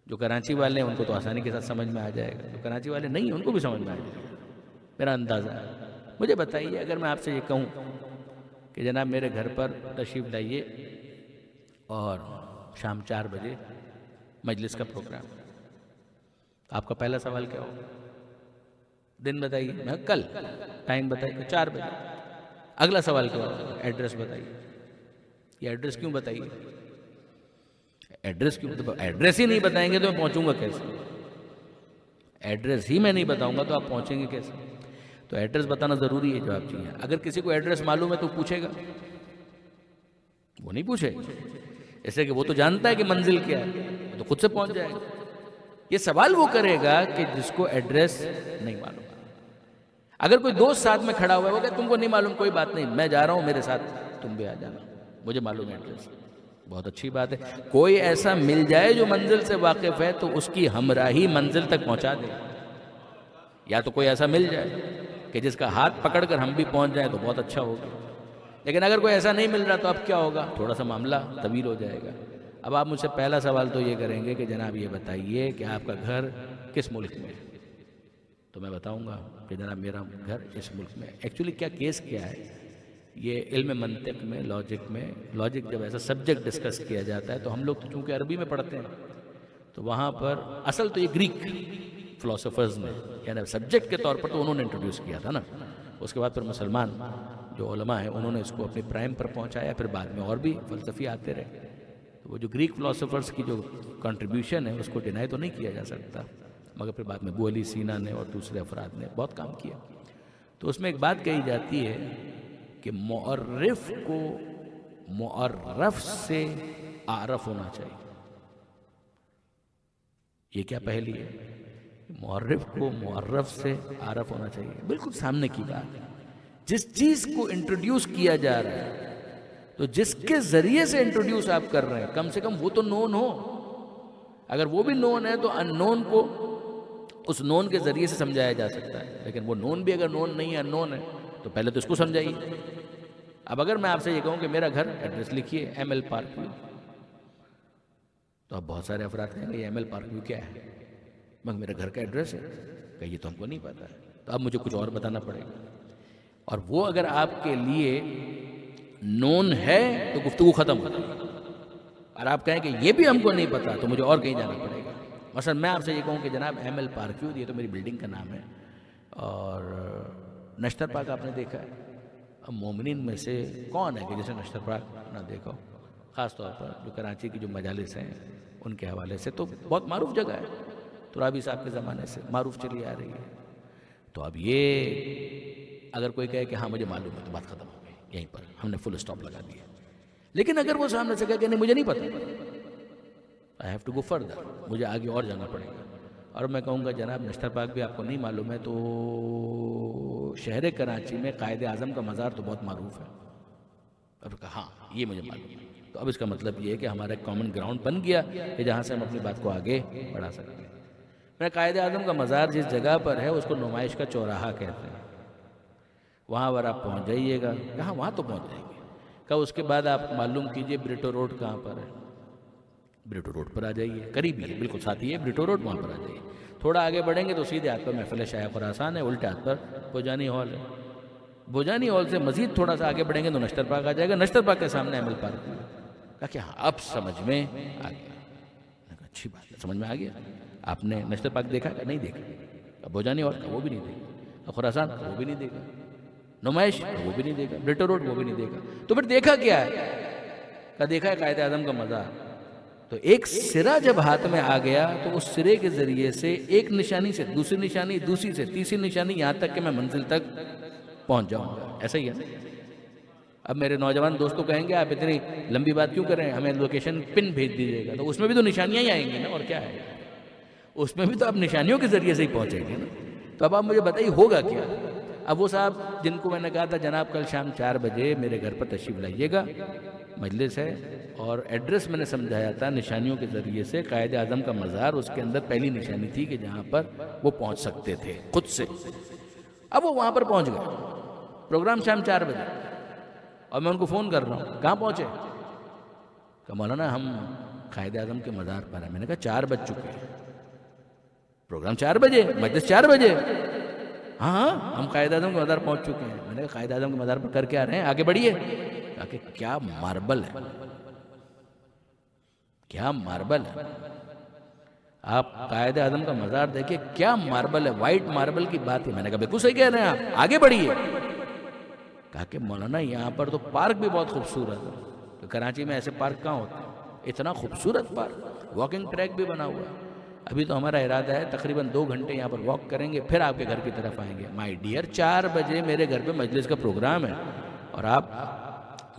جو کراچی والے ہیں ان کو تو آسانی کے ساتھ سمجھ میں آ جائے گا، جو کراچی والے نہیں ہیں ان کو بھی سمجھ میں آ جائے گا، میرا اندازہ ہے۔ مجھے بتائیے اگر میں آپ سے یہ کہوں کہ جناب میرے گھر پر تشریف لائیے اور شام 4 بجے مجلس کا پروگرام، آپ کا پہلا سوال کیا ہوگا؟ دن بتائیے، میں کل ٹائم بتائیے 4 بجے۔ اگلا سوال کیا ہوگا؟ ایڈریس بتائیے۔ یہ ایڈریس کیوں بتائیے؟ ایڈریس کیوں؟ ایڈریس ہی نہیں بتائیں گے تو میں پہنچوں گا کیسے؟ ایڈریس ہی میں نہیں بتاؤں گا تو آپ پہنچیں گے کیسے؟ تو ایڈریس بتانا ضروری ہے جو آپ چاہیے۔ اگر کسی کو ایڈریس معلوم ہے تو پوچھے گا؟ وہ نہیں پوچھے، ایسے کہ وہ تو جانتا ہے کہ منزل کیا ہے، وہ تو خود سے پہنچ جائے گا۔ یہ سوال وہ کرے گا کہ جس کو ایڈریس نہیں معلوم۔ اگر کوئی دوست ساتھ میں کھڑا ہوا ہے وہ کہے تم کو نہیں معلوم، کوئی بات نہیں، میں جا رہا ہوں میرے ساتھ تم بھی آ جانا، مجھے معلوم ہے ایڈریس۔ بہت اچھی بات ہے، کوئی ایسا مل جائے جو منزل سے واقف ہے تو اس کی ہمراہی منزل تک پہنچا دے، یا تو کوئی ایسا مل جائے کہ جس کا ہاتھ پکڑ کر ہم بھی پہنچ جائیں تو بہت اچھا ہوگا۔ لیکن اگر کوئی ایسا نہیں مل رہا تو اب کیا ہوگا؟ تھوڑا سا معاملہ طویل ہو جائے گا۔ اب آپ مجھ سے پہلا سوال تو یہ کریں گے کہ جناب یہ بتائیے کہ آپ کا گھر کس ملک میں ہے؟ تو میں بتاؤں گا کہ جناب میرا گھر اس ملک میں ہے۔ ایکچولی کیس کیا ہے، یہ علم منطق میں، لاجک جب ایسا سبجیکٹ ڈسکس کیا جاتا ہے تو ہم لوگ تو چونکہ عربی میں پڑھتے ہیں تو وہاں پر اصل تو یہ گریک فلاسفرز نے، یعنی سبجیکٹ کے طور پر تو انہوں نے انٹروڈیوس کیا تھا نا، اس کے بعد پھر مسلمان جو علماء ہیں انہوں نے اس کو اپنی پرائم پر پہنچایا، پھر بعد میں اور بھی فلسفی آتے رہے۔ تو وہ جو گریک فلاسفرز کی جو کنٹریبیوشن ہے اس کو ڈینائی تو نہیں کیا جا سکتا، مگر پھر بعد میں ابو علی سینا نے اور دوسرے افراد نے بہت کام کیا۔ تو اس میں ایک بات کہی جاتی ہے کہ معرف کو معرف سے عارف ہونا چاہیے۔ یہ کیا پہلی ہے؟ معرف کو معرف سے عارف ہونا چاہیے، بالکل سامنے کی بات ہے۔ جس چیز کو انٹروڈیوس کیا جا رہا ہے تو جس کے ذریعے سے انٹروڈیوس آپ کر رہے ہیں کم سے کم وہ تو نون ہو۔ اگر وہ بھی نون ہے تو ان نون کو اس نون کے ذریعے سے سمجھایا جا سکتا ہے، لیکن وہ نون بھی اگر نون نہیں ہے، ان نون ہے، تو پہلے تو اس کو سمجھائیے۔ اب اگر میں آپ سے یہ کہوں کہ میرا گھر ایڈریس لکھیے ایم ایل پارک ویو، تو اب بہت سارے افراد کہیں گے یہ ایم ایل پارک ویو کیا ہے؟ مگر میرا گھر کا ایڈریس ہے کہ یہ تو ہم کو نہیں پتا ہے، تو اب مجھے کچھ اور بتانا پڑے گا۔ اور وہ اگر آپ کے لیے نون ہے تو گفتگو ختم ہو جائے گی، اور آپ کہیں کہ یہ بھی ہم کو نہیں پتا تو مجھے اور کہیں جانا پڑے گا۔ مثلا میں آپ سے یہ کہوں کہ جناب ایم ایل پارک ویو، یہ تو میری بلڈنگ کا نام ہے، اور نشتر پارک آپ نے دیکھا ہے؟ اب مومنین میں سے کون ہے کہ جسے نشتر پارک نہ دیکھا ہو؟ خاص طور پر جو کراچی کی جو مجالس ہیں ان کے حوالے سے تو بہت معروف جگہ ہے، ترابی صاحب کے زمانے سے معروف چلی آ رہی ہے۔ تو اب یہ اگر کوئی کہے کہ ہاں مجھے معلوم ہے تو بات ختم ہو گئی، یہیں پر ہم نے فل اسٹاپ لگا دیا۔ لیکن اگر وہ سامنے سے کہے کہ نہیں مجھے نہیں پتا، I have to go further, مجھے آگے اور جانا پڑے گا، اور میں کہوں گا جناب نشتر پارک بھی آپ کو نہیں معلوم ہے تو شہر کراچی میں قائد اعظم کا مزار تو بہت معروف ہے۔ اب کہا ہاں یہ مجھے معلوم ہے، تو اب اس کا مطلب یہ ہے کہ ہمارا ایک کامن گراؤنڈ بن گیا کہ جہاں سے ہم اپنی بات کو آگے بڑھا سکتے ہیں۔ میں قائد اعظم کا مزار جس جگہ پر ہے اس کو نمائش کا چوراہا کہتے ہیں، وہاں اگر آپ پہنچ جائیے گا، کہاں وہاں تو پہنچ جائیں گے، کہ اس کے بعد آپ معلوم کیجئے بریٹو روڈ کہاں پر ہے، بریٹو روڈ پر آ جائیے، قریب ہی ہے، بالکل ساتھی ہے بریٹو روڈ، وہاں پر آ جائیے۔ تھوڑا آگے بڑھیں گے تو سیدھے ہاتھ پر محفل شاہ خراسان ہے، الٹے ہاتھ پر بھوجانی ہال ہے، بھوجانی ہال سے مزید تھوڑا سا آگے بڑھیں گے تو نشتر پارک آ جائے گا، نشتر پارک کے سامنے ایم ایل پارک۔ کہا کہ ہاں اب سمجھ میں آ گیا۔ اچھی بات ہے، سمجھ میں آ گیا. آپ نے نشر پاک دیکھا کہ نہیں دیکھا؟ ابو جانی اور وہ بھی نہیں دیکھا، خراسان وہ بھی نہیں دیکھا، نمائش وہ بھی نہیں دیکھا، بریٹو روڈ وہ بھی نہیں دیکھا. تو پھر دیکھا کیا ہے؟ کہ دیکھا ہے قائد اعظم کا مزار. تو ایک سرا جب ہاتھ میں آ گیا تو اس سرے کے ذریعے سے ایک نشانی سے دوسری نشانی، دوسری سے تیسری نشانی، یہاں تک کہ میں منزل تک پہنچ جاؤں گا. ایسا ہی ہے نا. اب میرے نوجوان دوستوں کہیں گے آپ اتنی لمبی بات کیوں کر رہے ہیں، ہمیں لوکیشن پن بھیج دیجیے گا. تو اس میں بھی تو نشانیاں ہی آئیں گی نا، اور کیا ہے، اس میں بھی تو آپ نشانیوں کے ذریعے سے ہی پہنچیں گے نا. تو اب آپ مجھے بتائیے ہوگا کیا. اب وہ صاحب جن کو میں نے کہا تھا جناب کل شام 4 بجے میرے گھر پر تشریف لائیے گا، مجلس ہے، اور ایڈریس میں نے سمجھایا تھا نشانیوں کے ذریعے سے. قائد اعظم کا مزار اس کے اندر پہلی نشانی تھی کہ جہاں پر وہ پہنچ سکتے تھے خود سے. اب وہ وہاں پر پہنچ گئے، پروگرام شام 4 بجے، اور میں ان کو فون کر رہا ہوں کہاں پہنچے؟ کہ مولانا ہم قائد اعظم کے مزار پر ہیں. میں نے کہا 4 بج چکے ہیں، پروگرام 4 بجے، مجلس 4 بجے. ہاں ہم قائد اعظم کے مزار پہنچ چکے ہیں. میں نے کہا قائد اعظم کے مزار پر کر کے آ رہے ہیں، آگے بڑھیے. کہا کہ کیا ماربل ہے، کیا ماربل ہے. آپ قائد اعظم کا مزار دیکھیں کیا ماربل ہے، وائٹ ماربل کی بات ہے. میں نے کہا بالکل صحیح کہہ رہے ہیں آپ، آگے بڑھیے. کہا کہ مولانا یہاں پر تو پارک بھی بہت خوبصورت ہے. کراچی میں ایسے پارک کہاں ہوتے ہیں، اتنا خوبصورت پارک، واکنگ ٹریک بھی بنا ہوا ہے. ابھی تو ہمارا ارادہ ہے تقریباً 2 گھنٹے یہاں پر واک کریں گے، پھر آپ کے گھر کی طرف آئیں گے. مائی ڈیئر 4 بجے میرے گھر پہ مجلس کا پروگرام ہے اور آپ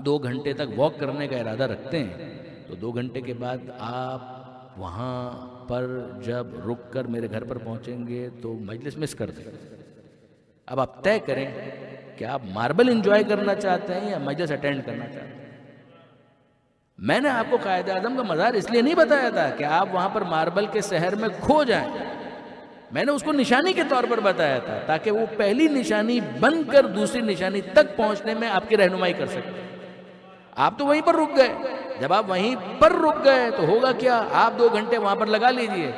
2 گھنٹے تک واک کرنے کا ارادہ رکھتے ہیں. تو 2 گھنٹے کے بعد آپ وہاں پر جب رک کر میرے گھر پر پہنچیں گے تو مجلس مس کر دیں. اب آپ طے کریں کہ آپ ماربل انجوائے کرنا چاہتے ہیں یا مجلس اٹینڈ کرنا چاہتے ہیں. میں نے آپ کو قائد اعظم کا مزار اس لیے نہیں بتایا تھا کہ آپ وہاں پر ماربل کے سحر میں کھو جائیں. میں نے اس کو نشانی کے طور پر بتایا تھا تاکہ وہ پہلی نشانی بن کر دوسری نشانی تک پہنچنے میں آپ کی رہنمائی کر سکیں. آپ تو وہیں پر رک گئے. جب آپ وہیں پر رک گئے تو ہوگا کیا، آپ 2 گھنٹے وہاں پر لگا لیجئے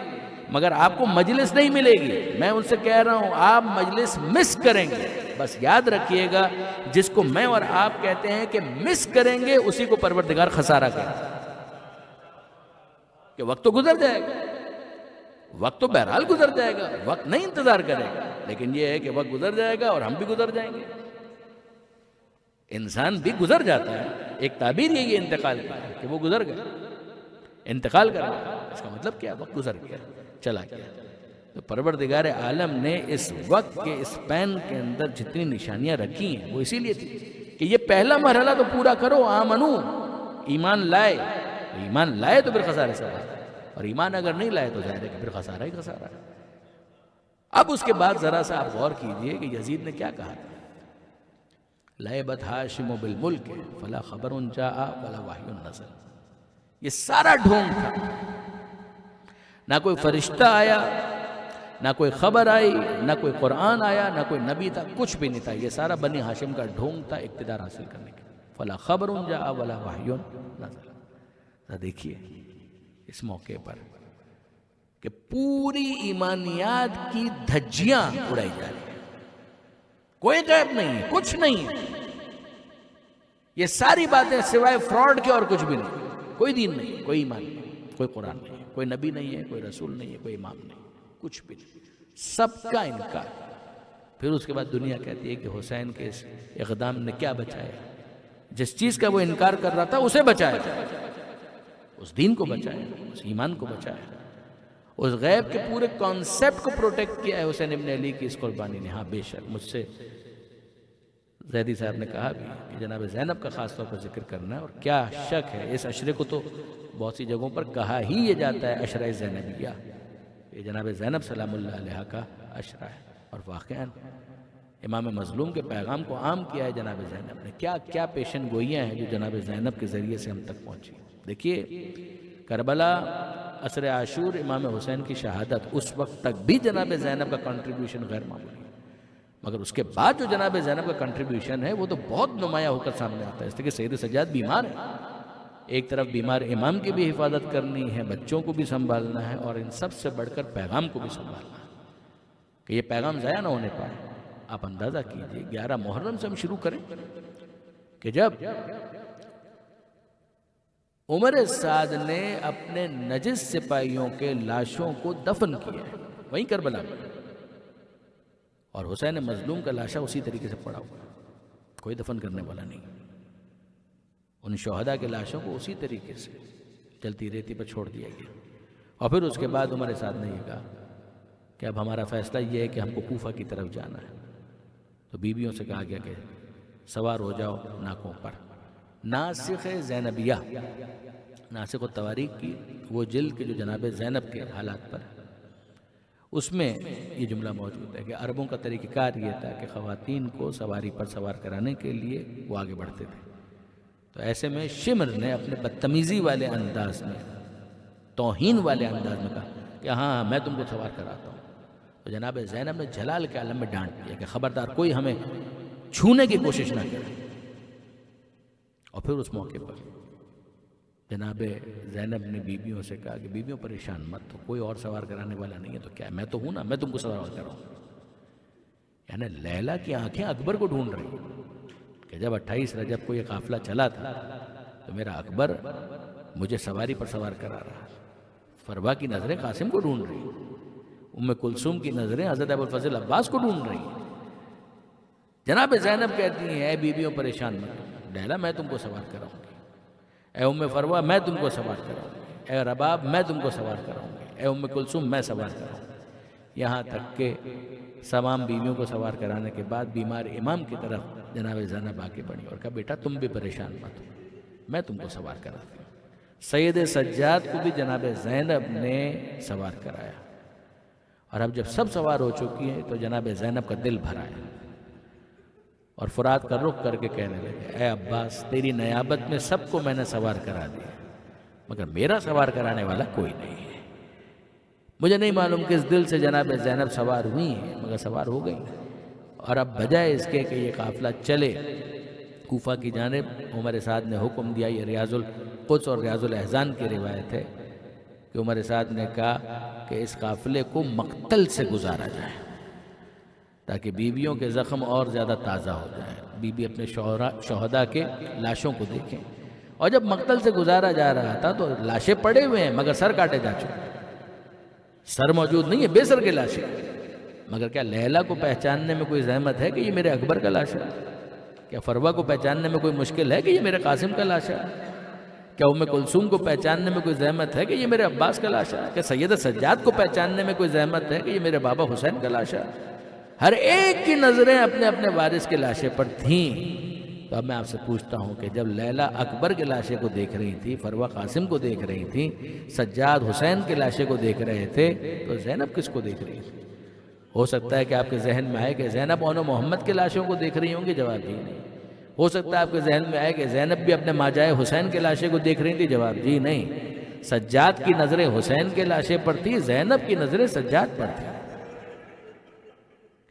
مگر آپ کو مجلس نہیں ملے گی. میں ان سے کہہ رہا ہوں آپ مجلس مس کریں گے. بس یاد رکھیے گا جس کو میں اور آپ کہتے ہیں کہ مس کریں گے اسی کو پروردگار خسارہ کہتا ہے. کہ وقت تو گزر جائے گا، وقت تو بہرحال گزر جائے گا، وقت نہیں انتظار کرے گا، لیکن یہ ہے کہ وقت گزر جائے گا اور ہم بھی گزر جائیں گے. انسان بھی گزر جاتا ہے. ایک تعبیر یہ انتقال کا ہے کہ وہ گزر گئے، انتقال کر گئے. اس کا مطلب کیا، وقت گزر گیا، چلا گیا. تو پروردگار عالم نے اس وقت کے اس پین کے اندر جتنی نشانیاں رکھی ہیں وہ اسی لیے تھی کہ یہ پہلا مرحلہ تو پورا کرو. آمنو، ایمان لائے. ایمان لائے تو پھر خسارے سے بات ہے، اور ایمان اگر نہیں لائے تو ظاہر ہے کہ پھر خسارہ ہی خسارہ ہے. اب اس کے بعد ذرا سا آپ غور کیجئے کہ یزید نے کیا کہا تھا. لعبت ہاشم بالملک فلا خبر جاء ولا وحی نزل. یہ سارا ڈھونگ تھا، نہ کوئی فرشتہ آیا، نہ کوئی خبر آئی، نہ کوئی قرآن آیا، نہ کوئی نبی تھا، کچھ بھی نہیں تھا. یہ سارا بنی ہاشم کا ڈھونگ تھا اقتدار حاصل کرنے کے. فلا خبر جاء ولا وحی نزل. دیکھیے اس موقع پر کہ پوری ایمانیات کی دھجیاں اڑائی جا رہی ہیں. کوئی غیب نہیں ہے، کچھ نہیں ہے. یہ ساری باتیں سوائے فراڈ کے اور کچھ بھی نہیں. کوئی دین نہیں، کوئی ایمان نہیں، کوئی قرآن نہیں، کوئی نبی نہیں ہے، کوئی رسول نہیں ہے، کوئی امام نہیں، کچھ بھی نہیں، سب کا انکار. پھر اس کے بعد دنیا کہتی ہے کہ حسین کے اس اقدام نے کیا بچایا. جس چیز کا وہ انکار کر رہا تھا اسے بچایا، اس دین کو بچایا، اس ایمان کو بچایا، اس غیب کے پورے کانسیپٹ کو پروٹیکٹ کیا ہے حسین ابن علی کی اس قربانی نے. ہاں بے شک مجھ سے زیدی صاحب نے کہا بھی کہ جناب زینب کا خاص طور پر ذکر کرنا ہے، اور کیا شک ہے اس عشرے کو تو بہت سی جگہوں پر کہا ہی یہ جاتا ہے عشرہ زینبیہ. یہ جناب زینب سلام اللہ علیہ کا عشرہ ہے، اور واقعاً امام مظلوم کے پیغام کو عام کیا ہے جناب زینب نے. کیا کیا پیشن گوئیاں ہیں جو جناب زینب کے ذریعے سے ہم تک پہنچی. دیکھیے کربلا، عصر عاشور، امام حسین کی شہادت، اس وقت تک بھی جناب زینب کا کنٹریبیوشن غیر معمولی ہے. مگر اس کے بعد جو جناب زینب کا کنٹریبیوشن ہے وہ تو بہت نمایاں ہو کر سامنے آتا ہے. اس لیے کہ سید سجاد بیمار ہے، ایک طرف بیمار امام کی بھی حفاظت کرنی ہے، بچوں کو بھی سنبھالنا ہے، اور ان سب سے بڑھ کر پیغام کو بھی سنبھالنا ہے کہ یہ پیغام ضائع نہ ہونے پائے. آپ اندازہ کیجئے 11 محرم سے ہم شروع کریں کہ جب عمر سعد نے اپنے نجس سپاہیوں کے لاشوں کو دفن کیا ہے وہیں کربلا میں، اور حسین مظلوم کا لاشا اسی طریقے سے پڑا ہوا، کوئی دفن کرنے والا نہیں۔ ان شہداء کے لاشوں کو اسی طریقے سے چلتی ریتی پر چھوڑ دیا گیا۔ اور پھر اس کے بعد عمر سعد نے یہ کہا کہ اب ہمارا فیصلہ یہ ہے کہ ہم کو کوفہ کی طرف جانا ہے۔ تو بیویوں سے کہا گیا کہ سوار ہو جاؤ ناکوں پر۔ ناسخ زینبیہ، ناسخ التواریخ کی وہ جلد کے جو جناب زینب کے حالات پر، اس میں یہ جملہ موجود ہے کہ عربوں کا طریقہ کار یہ تھا کہ خواتین کو سواری پر سوار کرانے کے لیے وہ آگے بڑھتے تھے۔ تو ایسے میں شمر نے اپنے بدتمیزی والے انداز میں، توہین والے انداز میں کہا کہ ہاں میں تم کو سوار کراتا ہوں۔ تو جناب زینب نے جلال کے عالم میں ڈانٹ دیا کہ خبردار کوئی ہمیں چھونے کی کوشش نہ کرے۔ اور پھر اس موقع پر جناب زینب نے بیویوں سے کہا کہ بیویوں پریشان مت ہو، کوئی اور سوار کرانے والا نہیں ہے تو کیا ہے، میں تو ہوں نا، میں تم کو سوار کراؤں۔ یعنی لیلا کی آنکھیں اکبر کو ڈھونڈ رہی کہ جب 28 رجب کو یہ قافلہ چلا تھا تو میرا اکبر مجھے سواری پر سوار کرا رہا۔ فروا کی نظریں قاسم کو ڈھونڈ رہی، ام کلثوم کی نظریں حضرت ابوالفضل عباس کو ڈھونڈ رہی۔ جناب زینب کہتی ہیں اے بیویوں پریشان مت ہو، لیلا میں تم کو سوار کراؤں گی، اے ام فروا میں تم کو سوار کراؤں گی، اے رباب میں تم کو سوار کراؤں گی، اے ام کلثوم میں سوار کراؤں گی۔ یہاں تک کہ تمام بیویوں کو سوار کرانے کے بعد بیمار امام کی طرف جناب زینب آ کے بڑھی اور کہا بیٹا تم بھی پریشان مت ہو، میں تم کو سوار کراتی ہوں۔ سید سجاد کو بھی جناب زینب نے سوار کرایا، اور اب جب سب سوار ہو چکی ہیں تو جناب زینب کا دل بھر آیا اور فرات کا رخ کر کے کہنے لگے اے عباس تیری نیابت میں سب کو میں نے سوار کرا دیا، مگر میرا سوار کرانے والا کوئی نہیں ہے۔ مجھے نہیں معلوم کس دل سے جناب زینب سوار ہوئی ہیں، مگر سوار ہو گئی۔ اور اب بجائے اس کے کہ یہ قافلہ چلے کوفہ کی جانب، عمر سعد نے حکم دیا، یہ ریاض القدس اور ریاض الاحزان کی روایت ہے کہ عمر سعد نے کہا کہ اس قافلے کو مقتل سے گزارا جائے تاکہ بیویوں کے زخم اور زیادہ تازہ ہو جائیں، بیوی اپنے شہداء کے لاشوں کو دیکھیں۔ اور جب مقتل سے گزارا جا رہا تھا تو لاشیں پڑے ہوئے ہیں مگر سر کاٹے جا چکے، سر موجود نہیں ہے، بے سر کے لاشیں۔ مگر کیا لیلا کو پہچاننے میں کوئی زحمت ہے کہ یہ میرے اکبر کا لاشا ہے؟ کیا فروا کو پہچاننے میں کوئی مشکل ہے کہ یہ میرے قاسم کا لاشا ہے؟ کیا ام کلثوم کو پہچاننے میں کوئی زحمت ہے کہ یہ میرے عباس کا لاشا ہے؟ کیا سید سجاد کو پہچاننے میں کوئی زحمت ہے کہ یہ میرے بابا حسین کا لاشا ہے؟ ہر ایک کی نظریں اپنے اپنے وارث کے لاشے پر تھیں۔ تو اب میں آپ سے پوچھتا ہوں کہ جب لیلا اکبر کے لاشے کو دیکھ رہی تھی، فروا قاسم کو دیکھ رہی تھی، سجاد حسین کے لاشے کو دیکھ رہے تھے، تو زینب کس کو دیکھ رہی تھی؟ ہو سکتا ہے کہ آپ کے ذہن میں آئے کہ زینب اون و محمد کے لاشوں کو دیکھ رہی ہوں گی، جواب جی نہیں۔ ہو سکتا ہے آپ کے ذہن میں آئے کہ زینب بھی اپنے ماجائے حسین کے لاشے کو دیکھ رہی تھی، جواب جی نہیں۔ سجاد کی نظریں حسین کے لاشے پر تھی، زینب کی نظریں سجاد پر تھی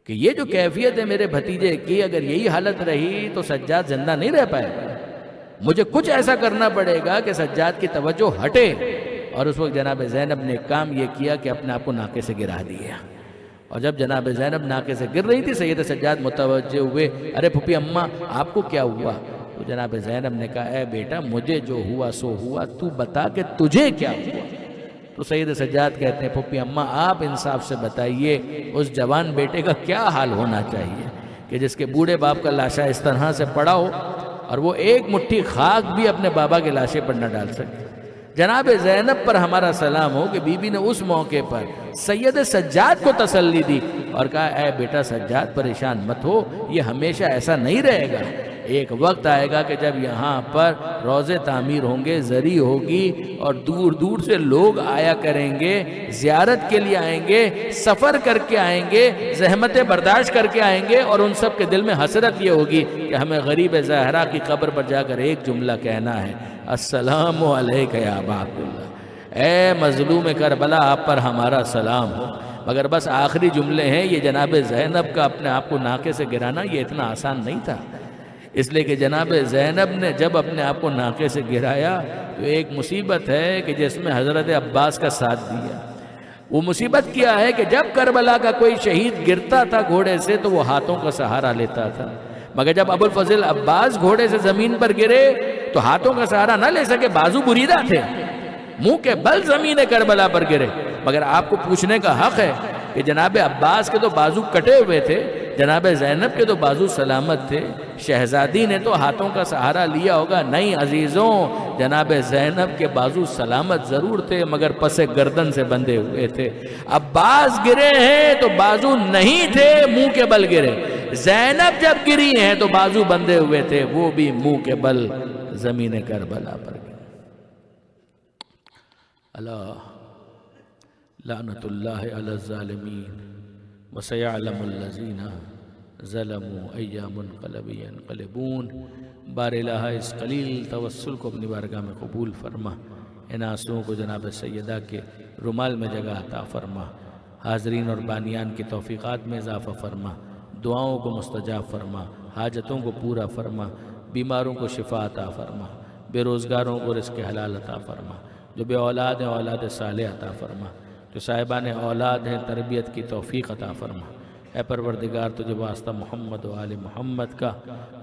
کہ یہ جو کیفیت ہے میرے بھتیجے کی، اگر یہی حالت رہی تو سجاد زندہ نہیں رہ پائے گا، مجھے کچھ ایسا کرنا پڑے گا کہ سجاد کی توجہ ہٹے۔ اور اس وقت جناب زینب نے کام یہ کیا کہ اپنے آپ کو ناکے سے گرا دیا، اور جب جناب زینب ناکے سے گر رہی تھی سید سجاد متوجہ ہوئے، ارے پھپھی اماں آپ کو کیا ہوا؟ تو جناب زینب نے کہا اے بیٹا مجھے جو ہوا سو ہوا، تو بتا کہ تجھے کیا ہوا؟ تو سید سجاد کہتے ہیں پھپھی اماں آپ انصاف سے بتائیے اس جوان بیٹے کا کیا حال ہونا چاہیے کہ جس کے بوڑھے باپ کا لاشا اس طرح سے پڑا ہو اور وہ ایک مٹھی خاک بھی اپنے بابا کے لاشے پر نہ ڈال سکے۔ جناب زینب پر ہمارا سلام ہو کہ بی بی نے اس موقع پر سید سجاد کو تسلی دی اور کہا اے بیٹا سجاد پریشان مت ہو، یہ ہمیشہ ایسا نہیں رہے گا، ایک وقت آئے گا کہ جب یہاں پر روضے تعمیر ہوں گے، زری ہوگی اور دور دور سے لوگ آیا کریں گے، زیارت کے لیے آئیں گے، سفر کر کے آئیں گے، زحمتیں برداشت کر کے آئیں گے، اور ان سب کے دل میں حسرت یہ ہوگی کہ ہمیں غریب زہرا کی قبر پر جا کر ایک جملہ کہنا ہے السلام علیک یا ابا عبداللہ، اے مظلوم کربلا آپ پر ہمارا سلام ہو۔ مگر بس آخری جملے ہیں، یہ جناب زینب کا اپنے آپ کو ناکے سے گرانا یہ اتنا آسان نہیں تھا، اس لیے کہ جناب زینب نے جب اپنے آپ کو ناکے سے گرایا تو ایک مصیبت ہے کہ جس میں حضرت عباس کا ساتھ دیا۔ وہ مصیبت کیا ہے کہ جب کربلا کا کوئی شہید گرتا تھا گھوڑے سے تو وہ ہاتھوں کا سہارا لیتا تھا، مگر جب ابوالفضل عباس گھوڑے سے زمین پر گرے تو ہاتھوں کا سہارا نہ لے سکے، بازو بریدہ تھے، منہ کے بل زمین کربلا پر گرے۔ مگر آپ کو پوچھنے کا حق ہے کہ جناب عباس کے تو بازو کٹے ہوئے تھے، جناب زینب کے تو بازو سلامت تھے، شہزادی نے تو ہاتھوں کا سہارا لیا ہوگا۔ نہیں عزیزوں، جناب زینب کے بازو سلامت ضرور تھے مگر پس گردن سے بندھے ہوئے تھے۔ عباس گرے ہیں تو بازو نہیں تھے، منہ کے بل گرے۔ زینب جب گری ہیں تو بازو بندھے ہوئے تھے، وہ بھی منہ کے بل زمین کربلا پر گرے۔ اللہ لعنت اللہ علی الظالمین وسیعلم الذین ظلموا ای منقلب ینقلبون۔ بار الہ اس قلیل توسل کو اپنی بارگاہ میں قبول فرما، ان آنسوؤں کو جناب سیدہ کے رومال میں جگہ عطا فرما، حاضرین اور بانیان کی توفیقات میں اضافہ فرما، دعاؤں کو مستجاب فرما، حاجتوں کو پورا فرما، بیماروں کو شفا عطا فرما، بے روزگاروں کو رزق حلال عطا فرما، جو بے اولاد ہیں اولاد صالح عطا فرما، جو صاحبان اولاد ہیں تربیت کی توفیق عطا فرما۔ اے پروردگار تجھے واسطہ محمد و آل محمد کا،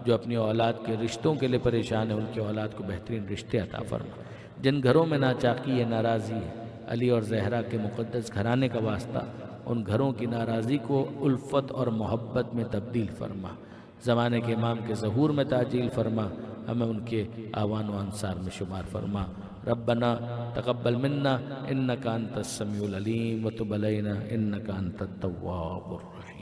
جو اپنی اولاد کے رشتوں کے لیے پریشان ہے، ان کی اولاد کو بہترین رشتے عطا فرما۔ جن گھروں میں ناچاکی ہے، ناراضی ہے، علی اور زہرا کے مقدس گھرانے کا واسطہ، ان گھروں کی ناراضی کو الفت اور محبت میں تبدیل فرما۔ زمانے کے امام کے ظہور میں تعجیل فرما، ہمیں ان کے آوان و انصار میں شمار فرما۔ ربنا تقبل منا انک انت السمیع العلیم وتب علینا انک انت التواب الرحیم۔